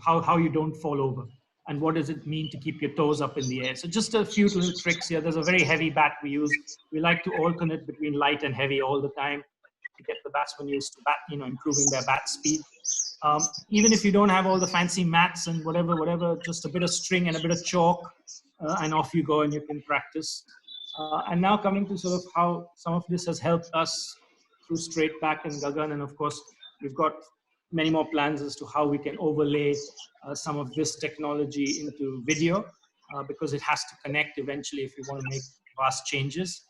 [SPEAKER 3] how you don't fall over and what does it mean to keep your toes up in the air. So just a few little tricks here. There's a very heavy bat we use. We like to alternate between light and heavy all the time to get the batsmen used to improving their bat speed. Even if you don't have all the fancy mats and whatever, just a bit of string and a bit of chalk, and off you go and you can practice. And now coming to sort of how some of this has helped us through str8bat and Gagan, and of course we've got many more plans as to how we can overlay some of this technology into video, because it has to connect eventually if you want to make vast changes.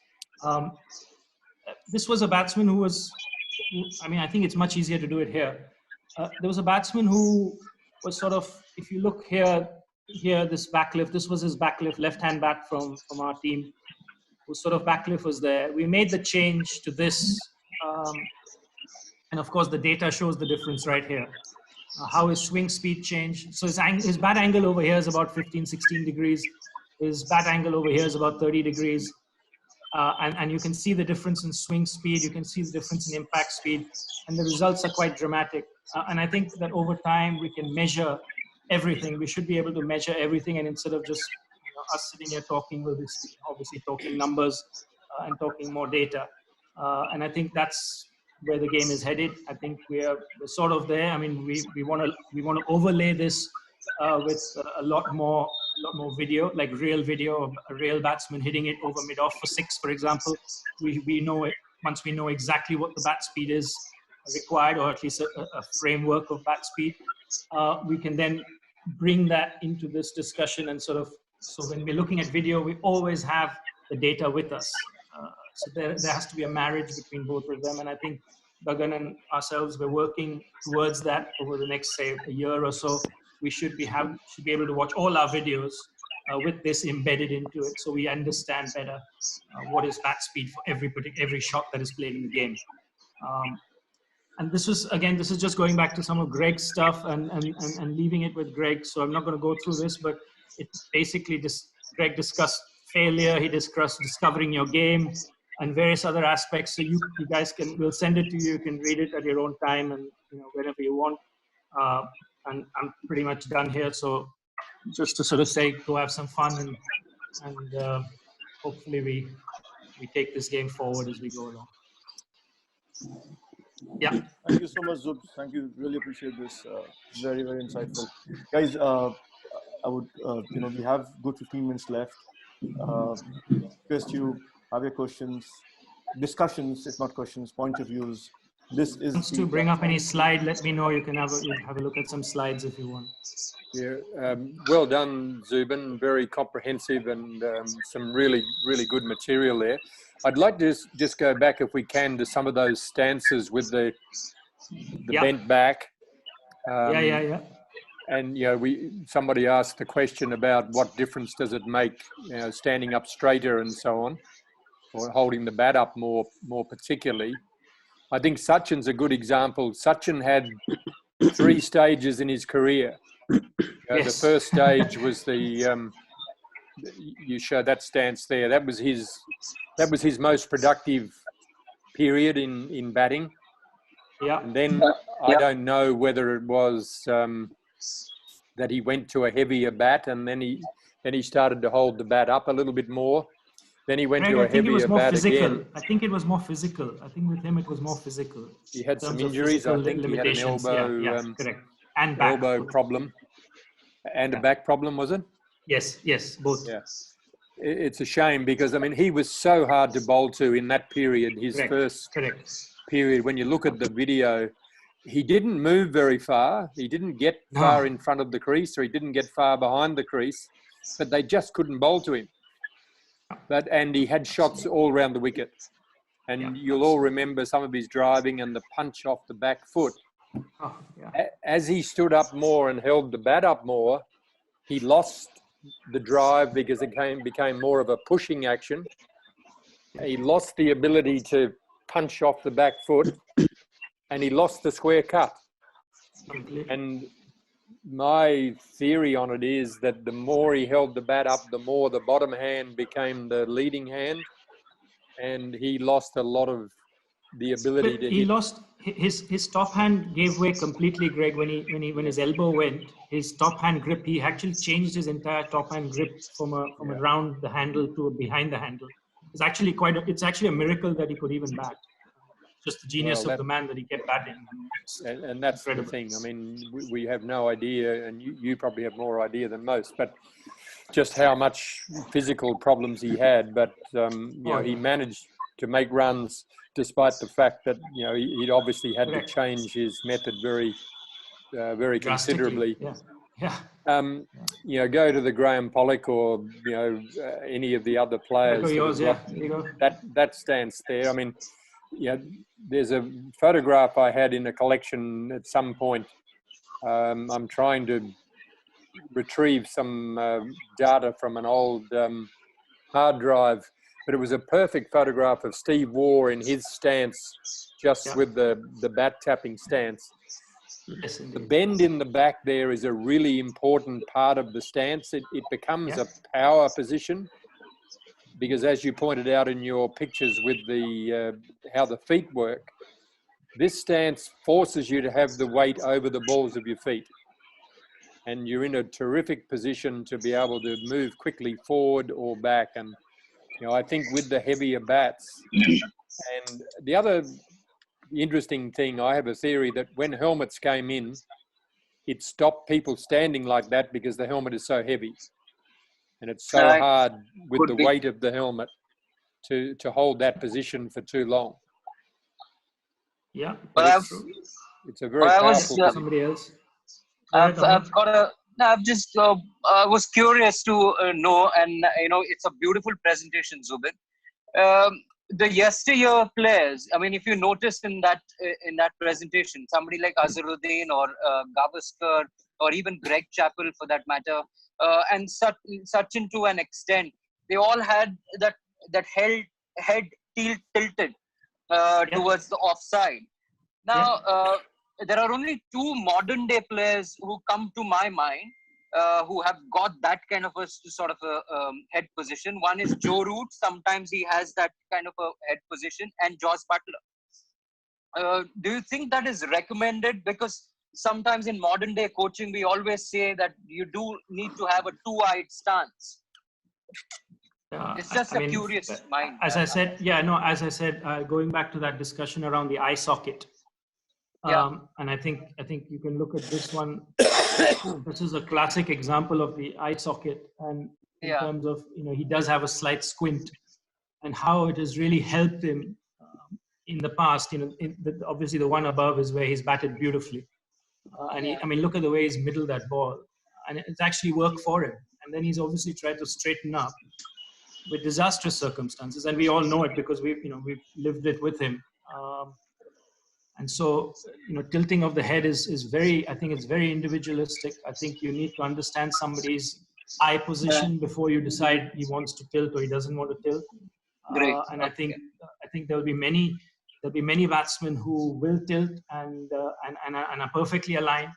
[SPEAKER 3] This was a batsman who was, I think it's much easier to do it here. There was a batsman who was sort of, if you look here, this backlift, this was his backlift, left-hand bat from our team, whose sort of backlift was there. We made the change to this, and of course the data shows the difference right here. How his swing speed changed. So his bat angle over here is about 15, 16 degrees. His bat angle over here is about 30 degrees. And you can see the difference in swing speed. You can see the difference in impact speed. And the results are quite dramatic. And I think that over time we can measure everything. We should be able to measure everything. And instead of just us sitting here talking, we'll be obviously talking numbers and talking more data. And I think that's where the game is headed. I think we're sort of there. I mean, we want to overlay this with a lot more video, like real video of a real batsman hitting it over mid-off for 6, for example. We know it once we know exactly what the bat speed is required, or at least a framework of bat speed. We can then bring that into this discussion, and sort of, so when we're looking at video, we always have the data with us. So there has to be a marriage between both of them. And I think Gagan and ourselves, we're working towards that over the next, say, a year or so. We should be able to watch all our videos with this embedded into it, so we understand better what is bat speed for every shot that is played in the game. And this is just going back to some of Greg's stuff and leaving it with Greg. So I'm not going to go through this, but it basically Greg discussed failure. He discussed discovering your game and various other aspects. So you guys we'll send it to you. You can read it at your own time and whenever you want. And I'm pretty much done here. So just to sort of say, go have some fun and hopefully we take this game forward as we go along. Yeah.
[SPEAKER 1] Thank you so much, Zub. Thank you. Really appreciate this. Very, very insightful. Guys, I would, we have good 15 minutes left. Request you have your questions, discussions, if not questions, point of views. This is
[SPEAKER 3] to bring up any slide. Let me know. You can have a look at some slides if you want.
[SPEAKER 2] Yeah, well done, Zubin. Very comprehensive and some really, really good material there. I'd like to just go back, if we can, to some of those stances with the bent back.
[SPEAKER 3] Yeah.
[SPEAKER 2] And somebody asked the question about what difference does it make, standing up straighter and so on, or holding the bat up more particularly. I think Sachin's a good example. Sachin had 3 stages in his career.
[SPEAKER 3] Yes.
[SPEAKER 2] The first stage was the you show that stance there. That was his most productive period in batting.
[SPEAKER 3] Yeah.
[SPEAKER 2] And then I don't know whether it was that he went to a heavier bat, and then he started to hold the bat up a little bit more. Then he went to a heavier bat again.
[SPEAKER 3] I think it was more physical. I think with him it was more physical.
[SPEAKER 2] He had some injuries. I think he had an elbow,
[SPEAKER 3] correct. And back.
[SPEAKER 2] elbow problem, and a back problem, was it?
[SPEAKER 3] Yes, both.
[SPEAKER 2] Yeah. It's a shame because, I mean, he was so hard to bowl to in that period, his first period. When you look at the video, he didn't move very far. He didn't get far in front of the crease, or he didn't get far behind the crease, but they just couldn't bowl to him. And he had shots all around the wicket. And you'll all remember some of his driving and the punch off the back foot. As he stood up more and held the bat up more, he lost the drive because it became more of a pushing action. He lost the ability to punch off the back foot, and he lost the square cut. And my theory on it is that the more he held the bat up, the more the bottom hand became the leading hand, and he lost a lot of the ability to.
[SPEAKER 3] He lost his top hand, gave way completely, Greg. When his elbow went, his top hand grip, he actually changed his entire top hand grip from around the handle to behind the handle. It's actually a miracle that he could even bat. Just the genius of the man that he kept batting.
[SPEAKER 2] And that's incredible. The thing. I mean, we have no idea, and you probably have more idea than most, but just how much physical problems he had. But he managed to make runs despite the fact that he'd obviously had to change his method very considerably. Go to the Graham Pollock or any of the other players. That stance there. I mean, there's a photograph I had in a collection at some point. I'm trying to retrieve some data from an old hard drive, but it was a perfect photograph of Steve Waugh in his stance, just with the bat tapping stance.
[SPEAKER 3] Yes,
[SPEAKER 2] the bend in the back there is a really important part of the stance. It becomes a power position, because as you pointed out in your pictures with the how the feet work, this stance forces you to have the weight over the balls of your feet. And you're in a terrific position to be able to move quickly forward or back. And I think with the heavier bats, and the other interesting thing, I have a theory that when helmets came in, it stopped people standing like that because the helmet is so heavy. And it's so hard with the weight of the helmet to hold that position for too long.
[SPEAKER 3] Yeah,
[SPEAKER 6] but
[SPEAKER 2] it's a very powerful
[SPEAKER 3] somebody else.
[SPEAKER 6] I've got a. I've just was curious to know, and it's a beautiful presentation, Zubin. The yesteryear players. I mean, if you notice in that presentation, somebody like Azharuddin or Gavaskar or even Greg Chappell, for that matter, and Sachin to an extent, they all had that head tilted towards the offside. Now, there are only two modern day players who come to my mind who have got that kind of a sort of a head position. One is Joe Root. Sometimes he has that kind of a head position, and Josh Butler. Do you think that is recommended? Because sometimes in modern day coaching, we always say that you do need to have a two-eyed stance. It's just a curious mind.
[SPEAKER 3] As I said, going back to that discussion around the eye socket. And I think you can look at this one. This is a classic example of the eye socket, and in terms of he does have a slight squint, and how it has really helped him in the past. Obviously the one above is where he's batted beautifully, and look at the way he's middled that ball, and it's actually worked for him. And then he's obviously tried to straighten up with disastrous circumstances, and we all know it because we've lived it with him. And so, tilting of the head is very, I think it's very individualistic. I think you need to understand somebody's eye position before you decide he wants to tilt or he doesn't want to tilt. And I think there'll be many batsmen who will tilt and are perfectly aligned.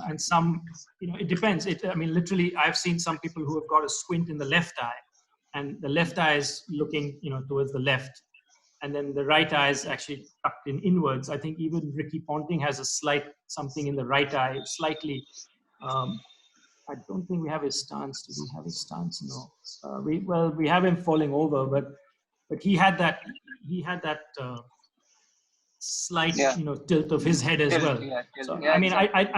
[SPEAKER 3] And some, it depends. Literally, I've seen some people who have got a squint in the left eye, and the left eye is looking, towards the left. And then the right eye is actually tucked in inwards. I think even Ricky Ponting has a slight something in the right eye, slightly. I don't think we have his stance. Do we have his stance? No. We have him falling over, but he had that slight tilt of his head as well.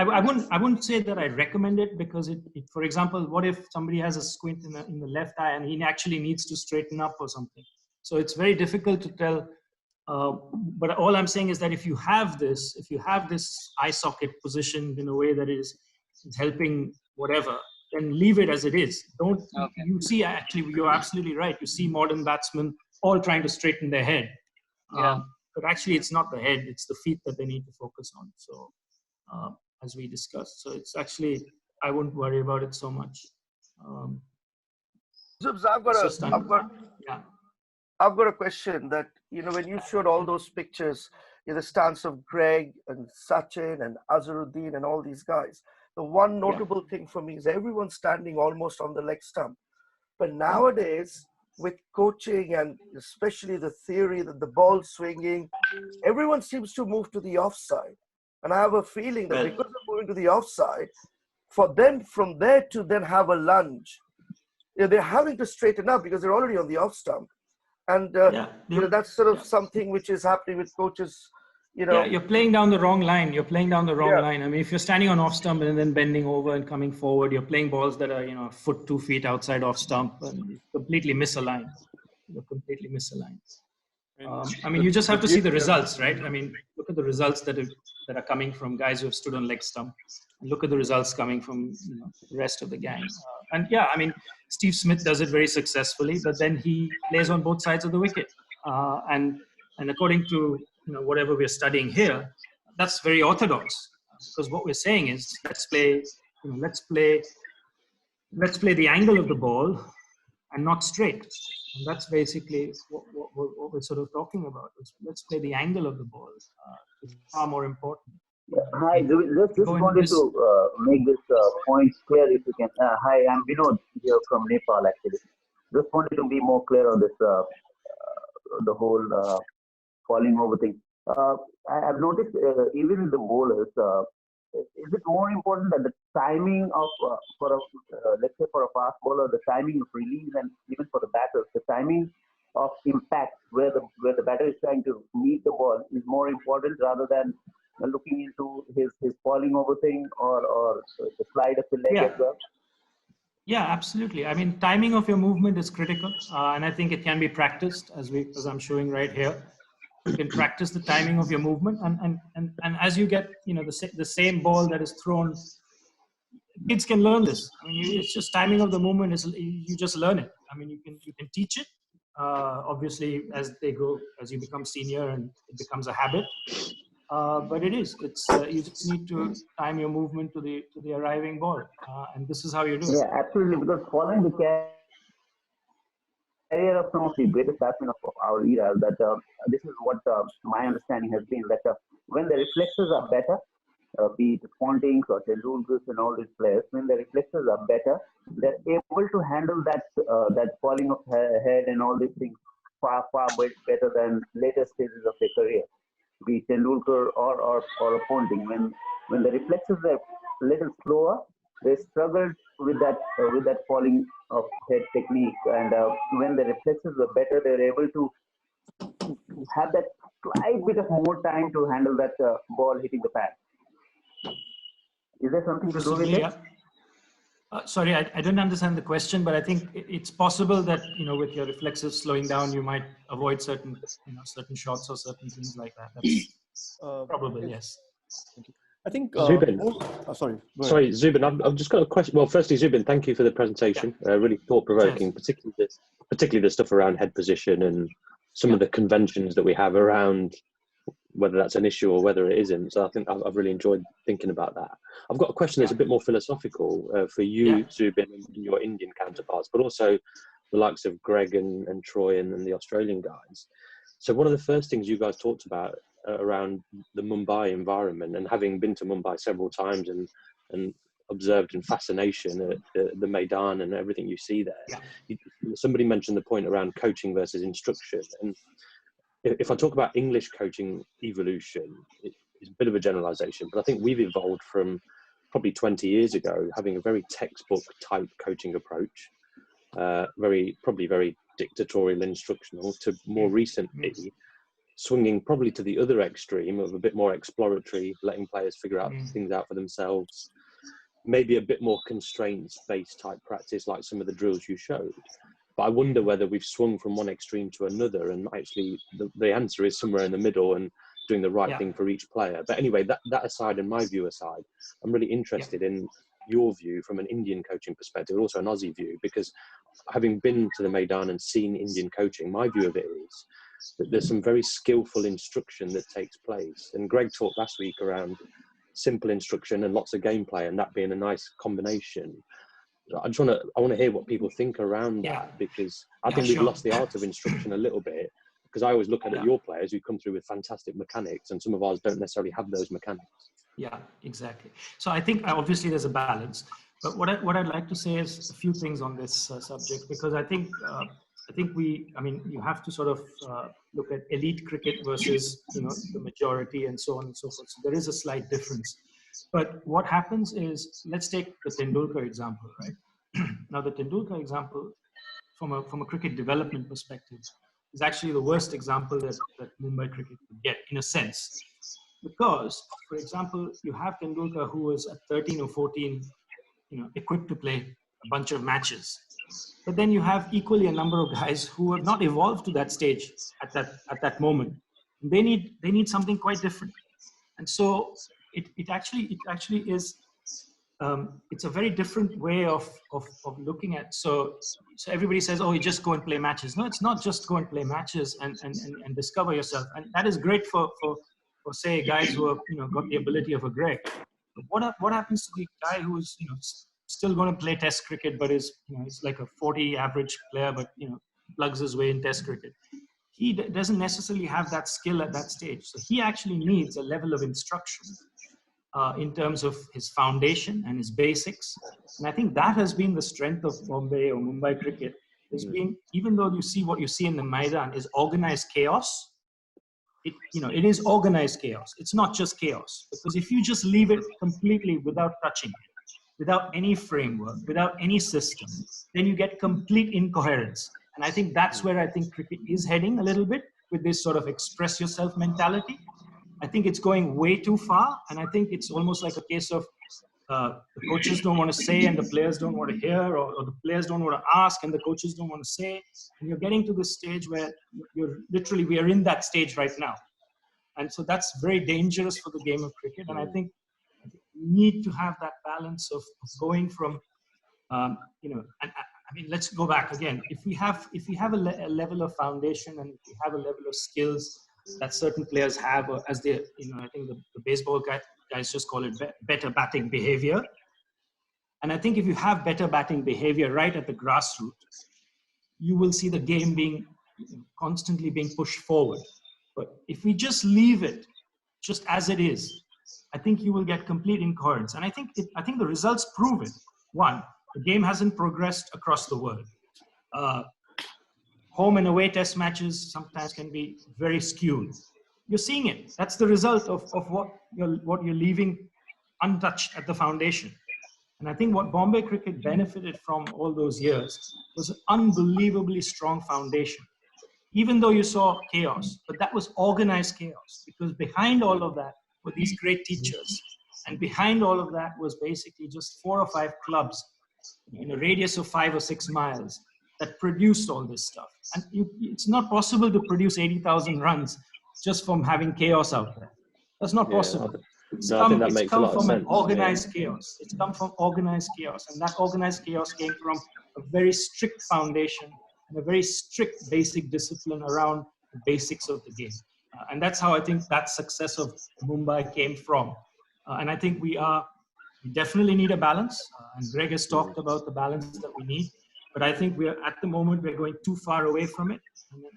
[SPEAKER 3] I wouldn't say that I recommend it, because it for example, what if somebody has a squint in the left eye and he actually needs to straighten up or something? So it's very difficult to tell. But all I'm saying is that if you have this eye socket positioned in a way that is helping whatever, then leave it as it is. You see, actually, you're absolutely right. You see modern batsmen all trying to straighten their head. But actually, it's not the head, it's the feet that they need to focus on. So, as we discussed. So it's actually, I wouldn't worry about it so much.
[SPEAKER 10] Zubs, I've got a question that, when you showed all those pictures, the stance of Greg and Sachin and Azharuddin and all these guys, the one notable thing for me is everyone's standing almost on the leg stump. But nowadays, with coaching and especially the theory that the ball swinging, everyone seems to move to the offside. And I have a feeling that because they're moving to the offside, for them from there to then have a lunge, they're having to straighten up because they're already on the off stump. And that's sort of something which is happening with coaches.
[SPEAKER 3] You're playing down the wrong line. line. I mean, if you're standing on off stump and then bending over and coming forward, you're playing balls that are, a foot, 2 feet outside off stump, and completely misaligned. You just have to see the results, right? I mean, look at the results that are coming from guys who have stood on leg stump, and look at the results coming from the rest of the gang. Steve Smith does it very successfully, but then he plays on both sides of the wicket, and according to whatever we're studying here, that's very orthodox, because what we're saying is let's play the angle of the ball and not straight. And that's basically what we're sort of talking about. Let's play the angle of the ball. It's far more important.
[SPEAKER 11] Hi, just wanted to make this point clear if you can. Hi, I'm Binod here from Nepal actually. Just wanted to be more clear on this, the whole falling over thing. I've noticed even the bowlers, is it more important that the timing of let's say for a fast bowler, the timing of release, and even for the batters, the timing of impact where the batter is trying to meet the ball is more important rather than looking into his falling over thing or the slide of the leg as well?
[SPEAKER 3] Yeah, absolutely. I mean, timing of your movement is critical, and I think it can be practiced as I'm showing right here. You can practice the timing of your movement, and as you get, you know, the same ball that is thrown, kids can learn this. I mean, it's just timing of the movement is you just learn it. I mean, you can teach it. Obviously, as you become senior, and it becomes a habit. But it's you just need to time your movement to the arriving ball, and this is how you do it.
[SPEAKER 11] Yeah, absolutely. Because following the career of some of the greatest batsmen of our era, that this is what my understanding has been, that when the reflexes are better, be it Pontings or Tendulkar and all these players, when the reflexes are better, they're able to handle that falling of head and all these things far better than later stages of their career. Be it Tendulkar or a Ponting, when the reflexes are a little slower, they struggled with that falling of head technique, and when the reflexes were better, they were able to have that slight bit of more time to handle that ball hitting the pad. Is there something to do with it?
[SPEAKER 3] Sorry, I don't understand the question, but I think it's possible that, you know, with your reflexes slowing down, you might avoid certain shots or certain things like that. That's probable, yes.
[SPEAKER 1] Thank you. I think
[SPEAKER 12] Zubin.
[SPEAKER 1] Sorry,
[SPEAKER 12] Zubin. I've just got a question. Well, firstly, Zubin, thank you for the presentation. Really thought-provoking, particularly the stuff around head position and some of the conventions that we have around whether that's an issue or whether it isn't. So I think I've really enjoyed thinking about that. I've got a question that's a bit more philosophical for you, Zubin, and your Indian counterparts, but also the likes of Greg and Troy and the Australian guys. So one of the first things you guys talked about around the Mumbai environment, and having been to Mumbai several times and observed in fascination at the Maidan and everything you see there, somebody mentioned the point around coaching versus instruction. And if I talk about English coaching evolution, it's a bit of a generalization, but I think we've evolved from probably 20 years ago, having a very textbook type coaching approach, probably very dictatorial, instructional, to more recently swinging probably to the other extreme of a bit more exploratory, letting players figure out things out for themselves, maybe a bit more constraints-based type practice like some of the drills you showed. But I wonder whether we've swung from one extreme to another, and actually the answer is somewhere in the middle and doing the right thing for each player. But anyway, that aside and my view aside, I'm really interested in your view from an Indian coaching perspective, also an Aussie view, because having been to the Maidan and seen Indian coaching, my view of it is that there's some very skillful instruction that takes place. And Greg talked last week around simple instruction and lots of gameplay, and that being a nice combination. I want to hear what people think around that, because I think we've lost the art of instruction a little bit, because I always look at your players who come through with fantastic mechanics, and some of ours don't necessarily have those mechanics. Yeah, exactly. So I think obviously there's a balance, but what I'd like to say is a few things on this subject, because I think you have to sort of look at elite cricket versus, you know, the majority and so on and so forth. So there is a slight difference. But what happens is, let's take the Tendulkar example, right? Now, the Tendulkar example, from a cricket development perspective, is actually the worst example that Mumbai cricket could get, in a sense. Because, for example, you have Tendulkar, who was at 13 or 14, you know, equipped to play a bunch of matches. But then you have equally a number of guys who have not evolved to that stage at that moment. And they need something quite different. And so it actually is, it's a very different way of looking at. So everybody says, oh, you just go and play matches. No, it's not just go and play matches and discover yourself. And that is great for say guys who have, you know, got the ability of a Greg. But what happens to the guy who is, you know, still going to play Test cricket, but is, you know, it's like a 40 average player, but, you know, plugs his way in Test cricket. He doesn't necessarily have that skill at that stage. So he actually needs a level of instruction in terms of his foundation and his basics. And I think that has been the strength of Bombay or Mumbai cricket. Has been, even though you see what you see in the Maidan is organized chaos,
[SPEAKER 3] it is organized chaos. It's not just chaos, because if you just leave it completely without touching it, without any framework, without any system, then you get complete incoherence. And I think that's where I think cricket is heading a little bit, with this sort of express yourself mentality. I think it's going way too far, and I think it's almost like a case of the coaches don't want to say and the players don't want to hear, or the players don't want to ask and the coaches don't want to say. And you're getting to this stage where we are in that stage right now. And so that's very dangerous for the game of cricket. And I think we need to have that balance of going from, I mean, let's go back again. If we have a level of foundation, and if we have a level of skills that certain players have, or as they, I think the baseball guys just call it better batting behavior. And I think if you have better batting behavior right at the grassroots, you will see the game being constantly being pushed forward. But if we just leave it just as it is, I think you will get complete incoherence. And I think the results prove it. One, the game hasn't progressed across the world. Home and away test matches sometimes can be very skewed. You're seeing it. That's the result of what you're leaving untouched at the foundation. And I think what Bombay cricket benefited from all those years was an unbelievably strong foundation. Even though you saw chaos, but that was organized chaos, because behind all of that were these great teachers. And behind all of that was basically just 4 or 5 clubs in a radius of 5 or 6 miles that produced all this stuff. And it's not possible to produce 80,000 runs just from having chaos out there. That's not possible. It's come from an organized chaos. It's come from organized chaos. And that organized chaos came from a very strict foundation and a very strict basic discipline around the basics of the game. And that's how I think that success of Mumbai came from. And I think we definitely need a balance. And Greg has talked about the balance that we need. But I think at the moment, we're going too far away from it.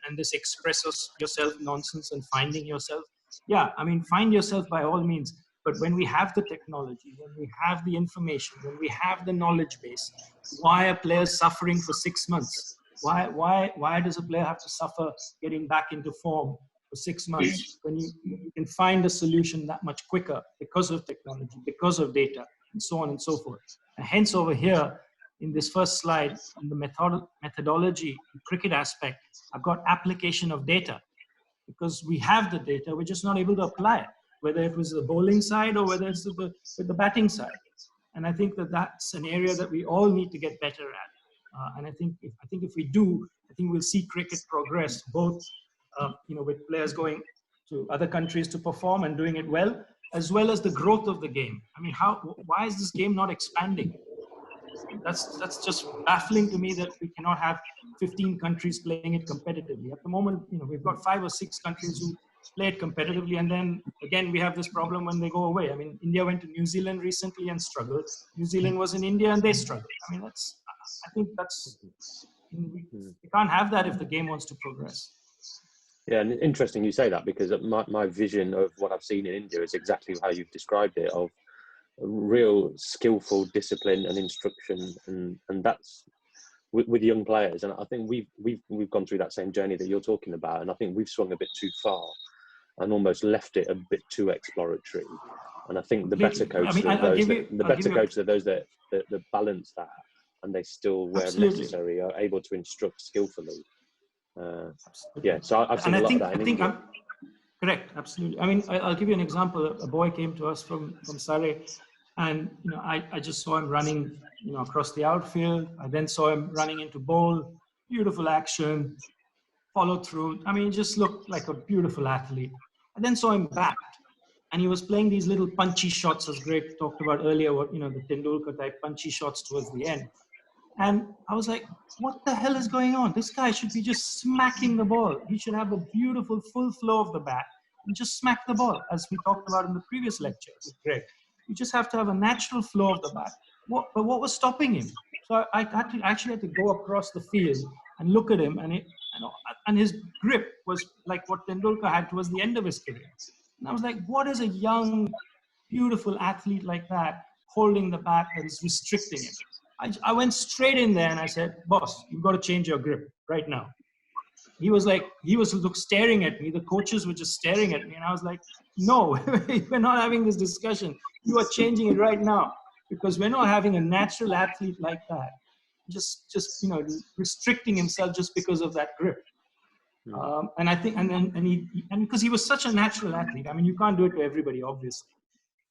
[SPEAKER 3] And this express yourself nonsense and finding yourself. Yeah, I mean, find yourself by all means. But when we have the technology, when we have the information, when we have the knowledge base, why are players suffering for 6 months? Why does a player have to suffer getting back into form for 6 months when you can find a solution that much quicker because of technology, because of data, and so on and so forth? And hence over here, in this first slide, in the methodology, the cricket aspect, I've got application of data. Because we have the data, we're just not able to apply it, whether it was the bowling side or whether it's with the batting side. And I think that's an area that we all need to get better at. And I think if we do, I think we'll see cricket progress, both with players going to other countries to perform and doing it well, as well as the growth of the game. I mean, why is this game not expanding? That's just baffling to me, that we cannot have 15 countries playing it competitively. At the moment, we've got 5 or 6 countries who play it competitively, and then again we have this problem when they go away. I mean, India went to New Zealand recently and struggled. New Zealand was in India and they struggled. I mean, we can't have that if the game wants to progress.
[SPEAKER 12] Yeah, and interesting you say that, because my vision of what I've seen in India is exactly how you've described it, of real skillful discipline and instruction, and that's with young players. And I think we've gone through that same journey that you're talking about, and I think we've swung a bit too far and almost left it a bit too exploratory. And I think the better coaches are those that balance that, and they still, where necessary, are able to instruct skillfully. Yeah, so I've seen a lot of that in India.
[SPEAKER 3] Correct, absolutely. I mean, I'll give you an example. A boy came to us from Surrey, and I just saw him running, across the outfield. I then saw him running into bowl, beautiful action, follow through. I mean, he just looked like a beautiful athlete. I then saw him bat, and he was playing these little punchy shots, as Greg talked about earlier. The Tendulkar type punchy shots towards the end. And I was like, what the hell is going on? This guy should be just smacking the ball. He should have a beautiful full flow of the bat and just smack the ball, as we talked about in the previous lecture with Greg. You just have to have a natural flow of the bat. But what was stopping him? So I actually had to go across the field and look at him, and his grip was like what Tendulkar had towards the end of his career. And I was like, what is a young, beautiful athlete like that holding the bat that is restricting him? I went straight in there and I said, boss, you've got to change your grip right now. he was staring at me. The coaches were just staring at me, and I was like, no, we're not having this discussion. You are changing it right now, because we're not having a natural athlete like that just restricting himself just because of that grip. And I think, and because he was such a natural athlete. I mean, you can't do it to everybody, obviously,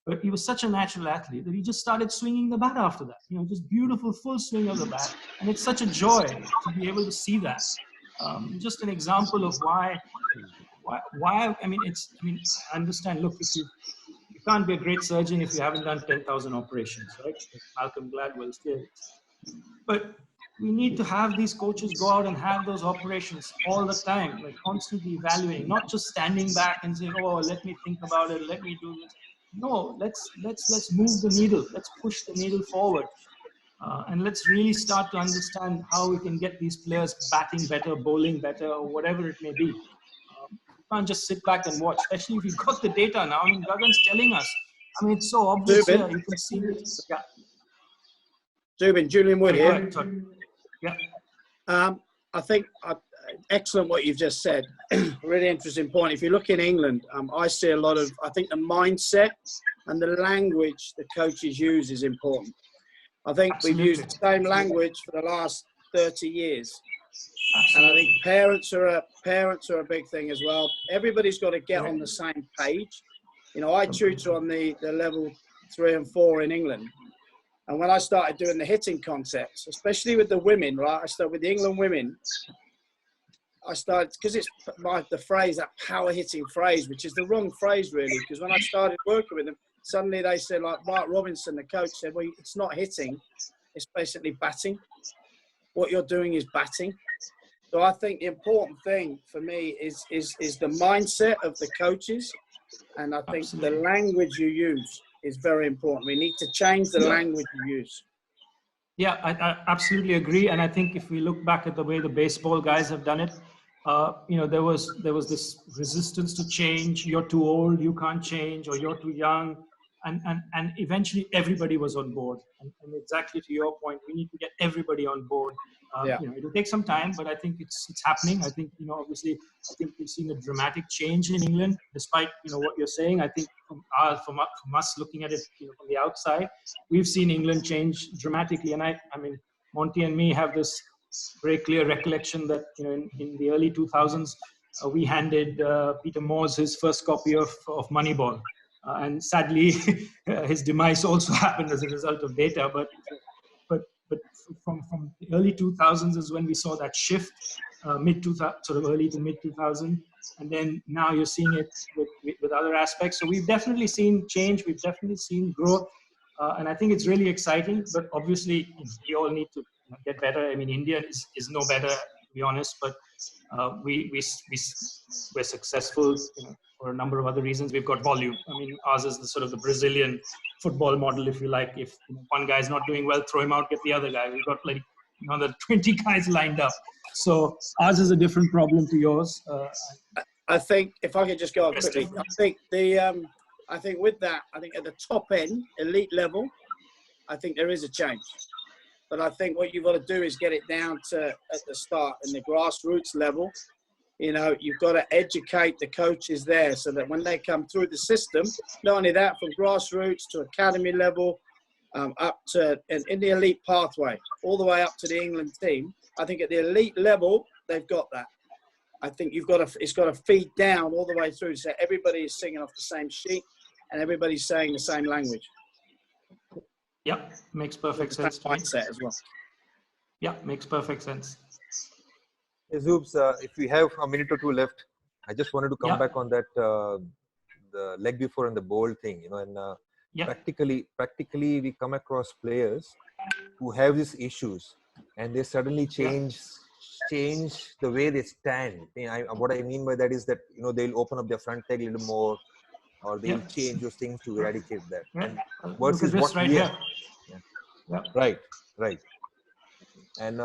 [SPEAKER 3] but he was such a natural athlete that he just started swinging the bat after that. Just beautiful full swing of the bat, and it's such a joy to be able to see that. Just an example of why. I mean, I understand. Look, if you can't be a great surgeon if you haven't done 10,000 operations, right? Malcolm Gladwell's theory. But we need to have these coaches go out and have those operations all the time, like constantly evaluating, not just standing back and saying, "Oh, let me think about it. Let me do this." No, let's move the needle. Let's push the needle forward, and let's really start to understand how we can get these players batting better, bowling better, or whatever it may be. You can't just sit back and watch, especially if you've got the data now. I mean, Gagan's telling us. I mean, it's so obvious here. You can see it. Yeah.
[SPEAKER 8] Zubin, Julian Wood here.
[SPEAKER 3] Yeah.
[SPEAKER 8] I think excellent what you've just said. Really interesting point. If you look in England, I see a lot of, I think the mindset and the language the coaches use is important. I think we've used the same language for the last 30 years. And I think parents are a big thing as well. Everybody's got to get on the same page. I tutor on the level 3 and 4 in England. And when I started doing the hitting concepts, especially with the women, right? I started with the England women. I started, because it's the phrase, that power hitting phrase, which is the wrong phrase really, because when I started working with them, suddenly they said, like Mark Robinson, the coach, said, well, it's not hitting, it's basically batting. What you're doing is batting. So I think the important thing for me is the mindset of the coaches. And I think the language you use is very important. We need to change the language you use.
[SPEAKER 3] Yeah, I absolutely agree. And I think if we look back at the way the baseball guys have done it, there was this resistance to change. You're too old, you can't change, or you're too young. And eventually everybody was on board. And exactly to your point, we need to get everybody on board. It'll take some time, but I think it's happening. I think, obviously, I think we've seen a dramatic change in England, despite, what you're saying. I think from us looking at it, from the outside, we've seen England change dramatically. And I mean, Monty and me have this very clear recollection that, in the early 2000s, we handed Peter Moores his first copy of Moneyball. And sadly, his demise also happened as a result of data. But from the early 2000s is when we saw that shift, early to mid 2000, and then now you're seeing it with other aspects. So we've definitely seen change. We've definitely seen growth, and I think it's really exciting. But obviously, we all need to get better. I mean, India is no better, to be honest. But we're successful. For a number of other reasons. We've got volume. I mean, ours is the Brazilian football model, if you like. If one guy's not doing well, throw him out, get the other guy. We've got the 20 guys lined up. So ours is a different problem to yours.
[SPEAKER 8] I think if I could just go on quickly, I think with that, I think at the top end, elite level, I think there is a change. But I think what you've got to do is get it down to at the start in the grassroots level. You've got to educate the coaches there so that when they come through the system, not only that, from grassroots to academy level, up to in the elite pathway, all the way up to the England team. I think at the elite level, they've got that. I think it's got to feed down all the way through so everybody is singing off the same sheet and everybody's saying the same language.
[SPEAKER 3] Yeah, makes perfect sense.
[SPEAKER 8] Mindset as well.
[SPEAKER 3] Yeah, makes perfect sense.
[SPEAKER 7] Hey, Zoobs, if we have a minute or two left, I just wanted to come back on that the leg before and the bowled thing, practically we come across players who have these issues and they suddenly change the way they stand. What I mean by that is that they'll open up their front leg a little more, or they'll change those things to eradicate that. And versus what
[SPEAKER 3] right
[SPEAKER 7] we
[SPEAKER 3] here.
[SPEAKER 7] Right. And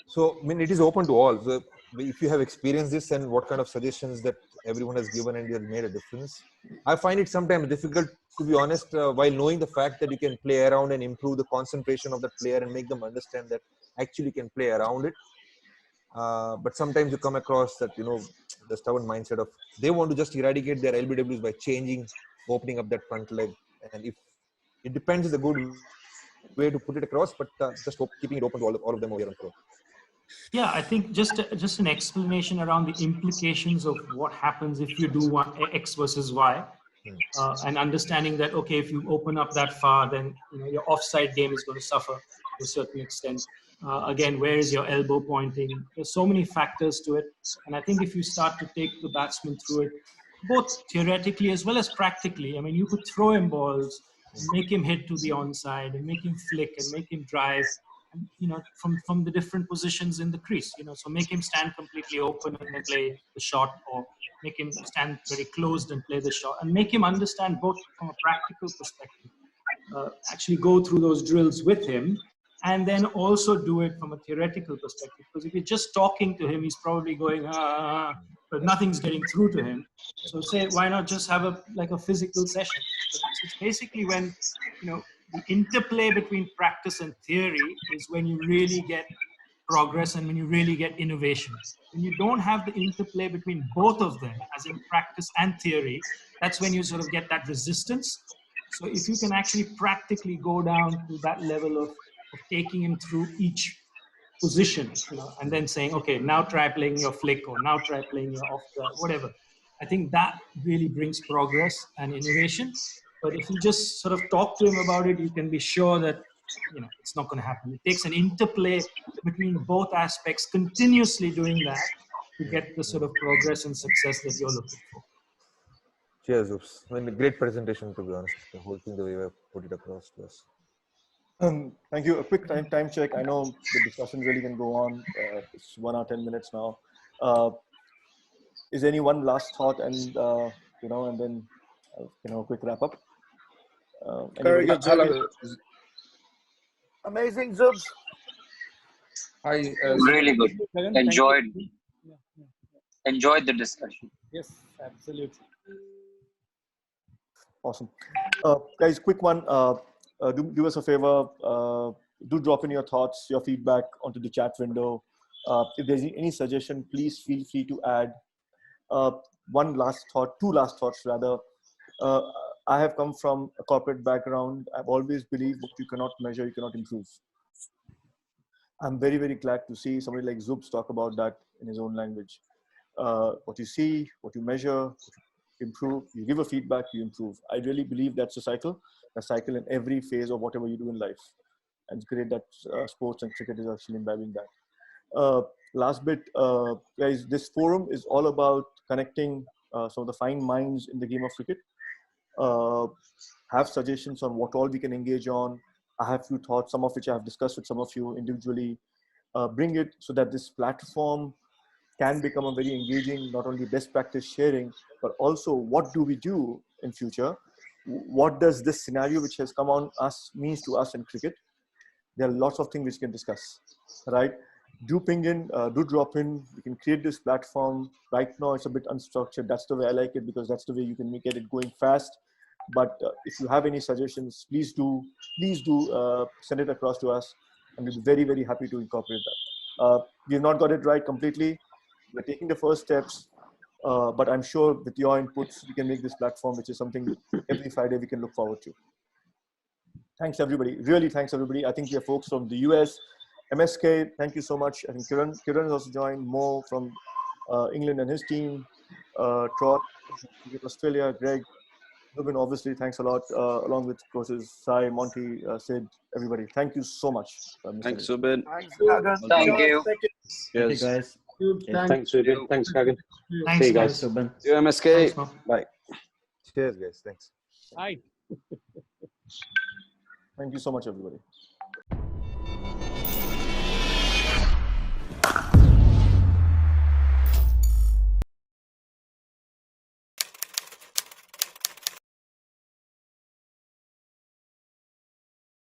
[SPEAKER 7] so, I mean, it is open to all. So if you have experienced this and what kind of suggestions that everyone has given and they have made a difference. I find it sometimes difficult, to be honest, while knowing the fact that you can play around and improve the concentration of the player and make them understand that actually you can play around it. But sometimes you come across that, the stubborn mindset of they want to just eradicate their LBWs by opening up that front leg. And if it depends, is a good way to put it across, but just keeping it open to all of them over here on floor.
[SPEAKER 3] Yeah, I think just an explanation around the implications of what happens if you do X versus Y, and understanding that, okay, if you open up that far, then your offside game is going to suffer to a certain extent. Again, where is your elbow pointing? There's so many factors to it, and I think if you start to take the batsman through it, both theoretically as well as practically, I mean, you could throw him balls, and make him hit to the onside, and make him flick, and make him drive, from the different positions in the crease, so make him stand completely open and then play the shot, or make him stand very closed and play the shot, and make him understand both from a practical perspective, actually go through those drills with him, and then also do it from a theoretical perspective. Because if you're just talking to him, he's probably going, but nothing's getting through to him. So say, why not just have a physical session? It's basically when, the interplay between practice and theory is when you really get progress and when you really get innovation. When you don't have the interplay between both of them, as in practice and theory, that's when you sort of get that resistance. So if you can actually practically go down to that level of taking him through each position, and then saying, okay, now try playing your flick, or now try playing your off guard, whatever. I think that really brings progress and innovation. But if you just sort of talk to him about it, you can be sure that, it's not going to happen. It takes an interplay between both aspects, continuously doing that to get the sort of progress and success that you're looking for.
[SPEAKER 7] Cheers, Oops. I mean, a great presentation, to be honest. The whole thing, the way you put it across to us.
[SPEAKER 1] Thank you. A quick time check. I know the discussion really can go on. It's 1 hour 10 minutes now. Is there any one last thought, and and then a quick wrap up?
[SPEAKER 8] Very good, Zubin.
[SPEAKER 10] Amazing, Zubs.
[SPEAKER 6] Really good. Enjoyed the discussion.
[SPEAKER 2] Yes, absolutely.
[SPEAKER 1] Awesome. Guys, quick one. Do us a favor. Do drop in your thoughts, your feedback onto the chat window. If there's any suggestion, please feel free to add. One last thought, two last thoughts rather. I have come from a corporate background. I've always believed what you cannot measure, you cannot improve. I'm very, very glad to see somebody like Zubs talk about that in his own language. What you see, what you measure, what you improve, you give a feedback, you improve. I really believe that's a cycle in every phase of whatever you do in life. And it's great that sports and cricket is actually imbibing that. Last bit, guys, this forum is all about connecting some of the fine minds in the game of cricket. Have suggestions on what all we can engage on. I have few thoughts, some of which I have discussed with some of you individually. Bring it so that this platform can become a very engaging, not only best practice sharing, but also what do we do in future? What does this scenario which has come on us means to us in cricket? There are lots of things which we can discuss, right? Do ping in, do drop in. We can create this platform. Right now, it's a bit unstructured. That's the way I like it, because that's the way you can get it going fast. But if you have any suggestions, please do send it across to us, and we'll be very, very happy to incorporate that. We've not got it right completely. We're taking the first steps, but I'm sure with your inputs, we can make this platform, which is something every Friday we can look forward to. Thanks, everybody. Really, thanks, everybody. I think we have folks from the US. MSK, thank you so much. I think Kiran has also joined. More from England and his team. Trot, Australia. Greg, Zubin, obviously, thanks a lot. Along with coaches Sai, Monty, Sid, everybody. Thank you so much.
[SPEAKER 13] Thanks, Zubin.
[SPEAKER 10] Thanks, Gagan.
[SPEAKER 6] Thank you.
[SPEAKER 13] Cheers.
[SPEAKER 12] Thank you, guys. Thanks, Zubin. Thanks, Gagan.
[SPEAKER 3] Thanks,
[SPEAKER 12] See you guys.
[SPEAKER 3] Zubin.
[SPEAKER 13] See you, MSK.
[SPEAKER 3] Thanks,
[SPEAKER 13] Bye.
[SPEAKER 7] Cheers, guys. Thanks.
[SPEAKER 2] Hi.
[SPEAKER 1] Thank you so much, everybody.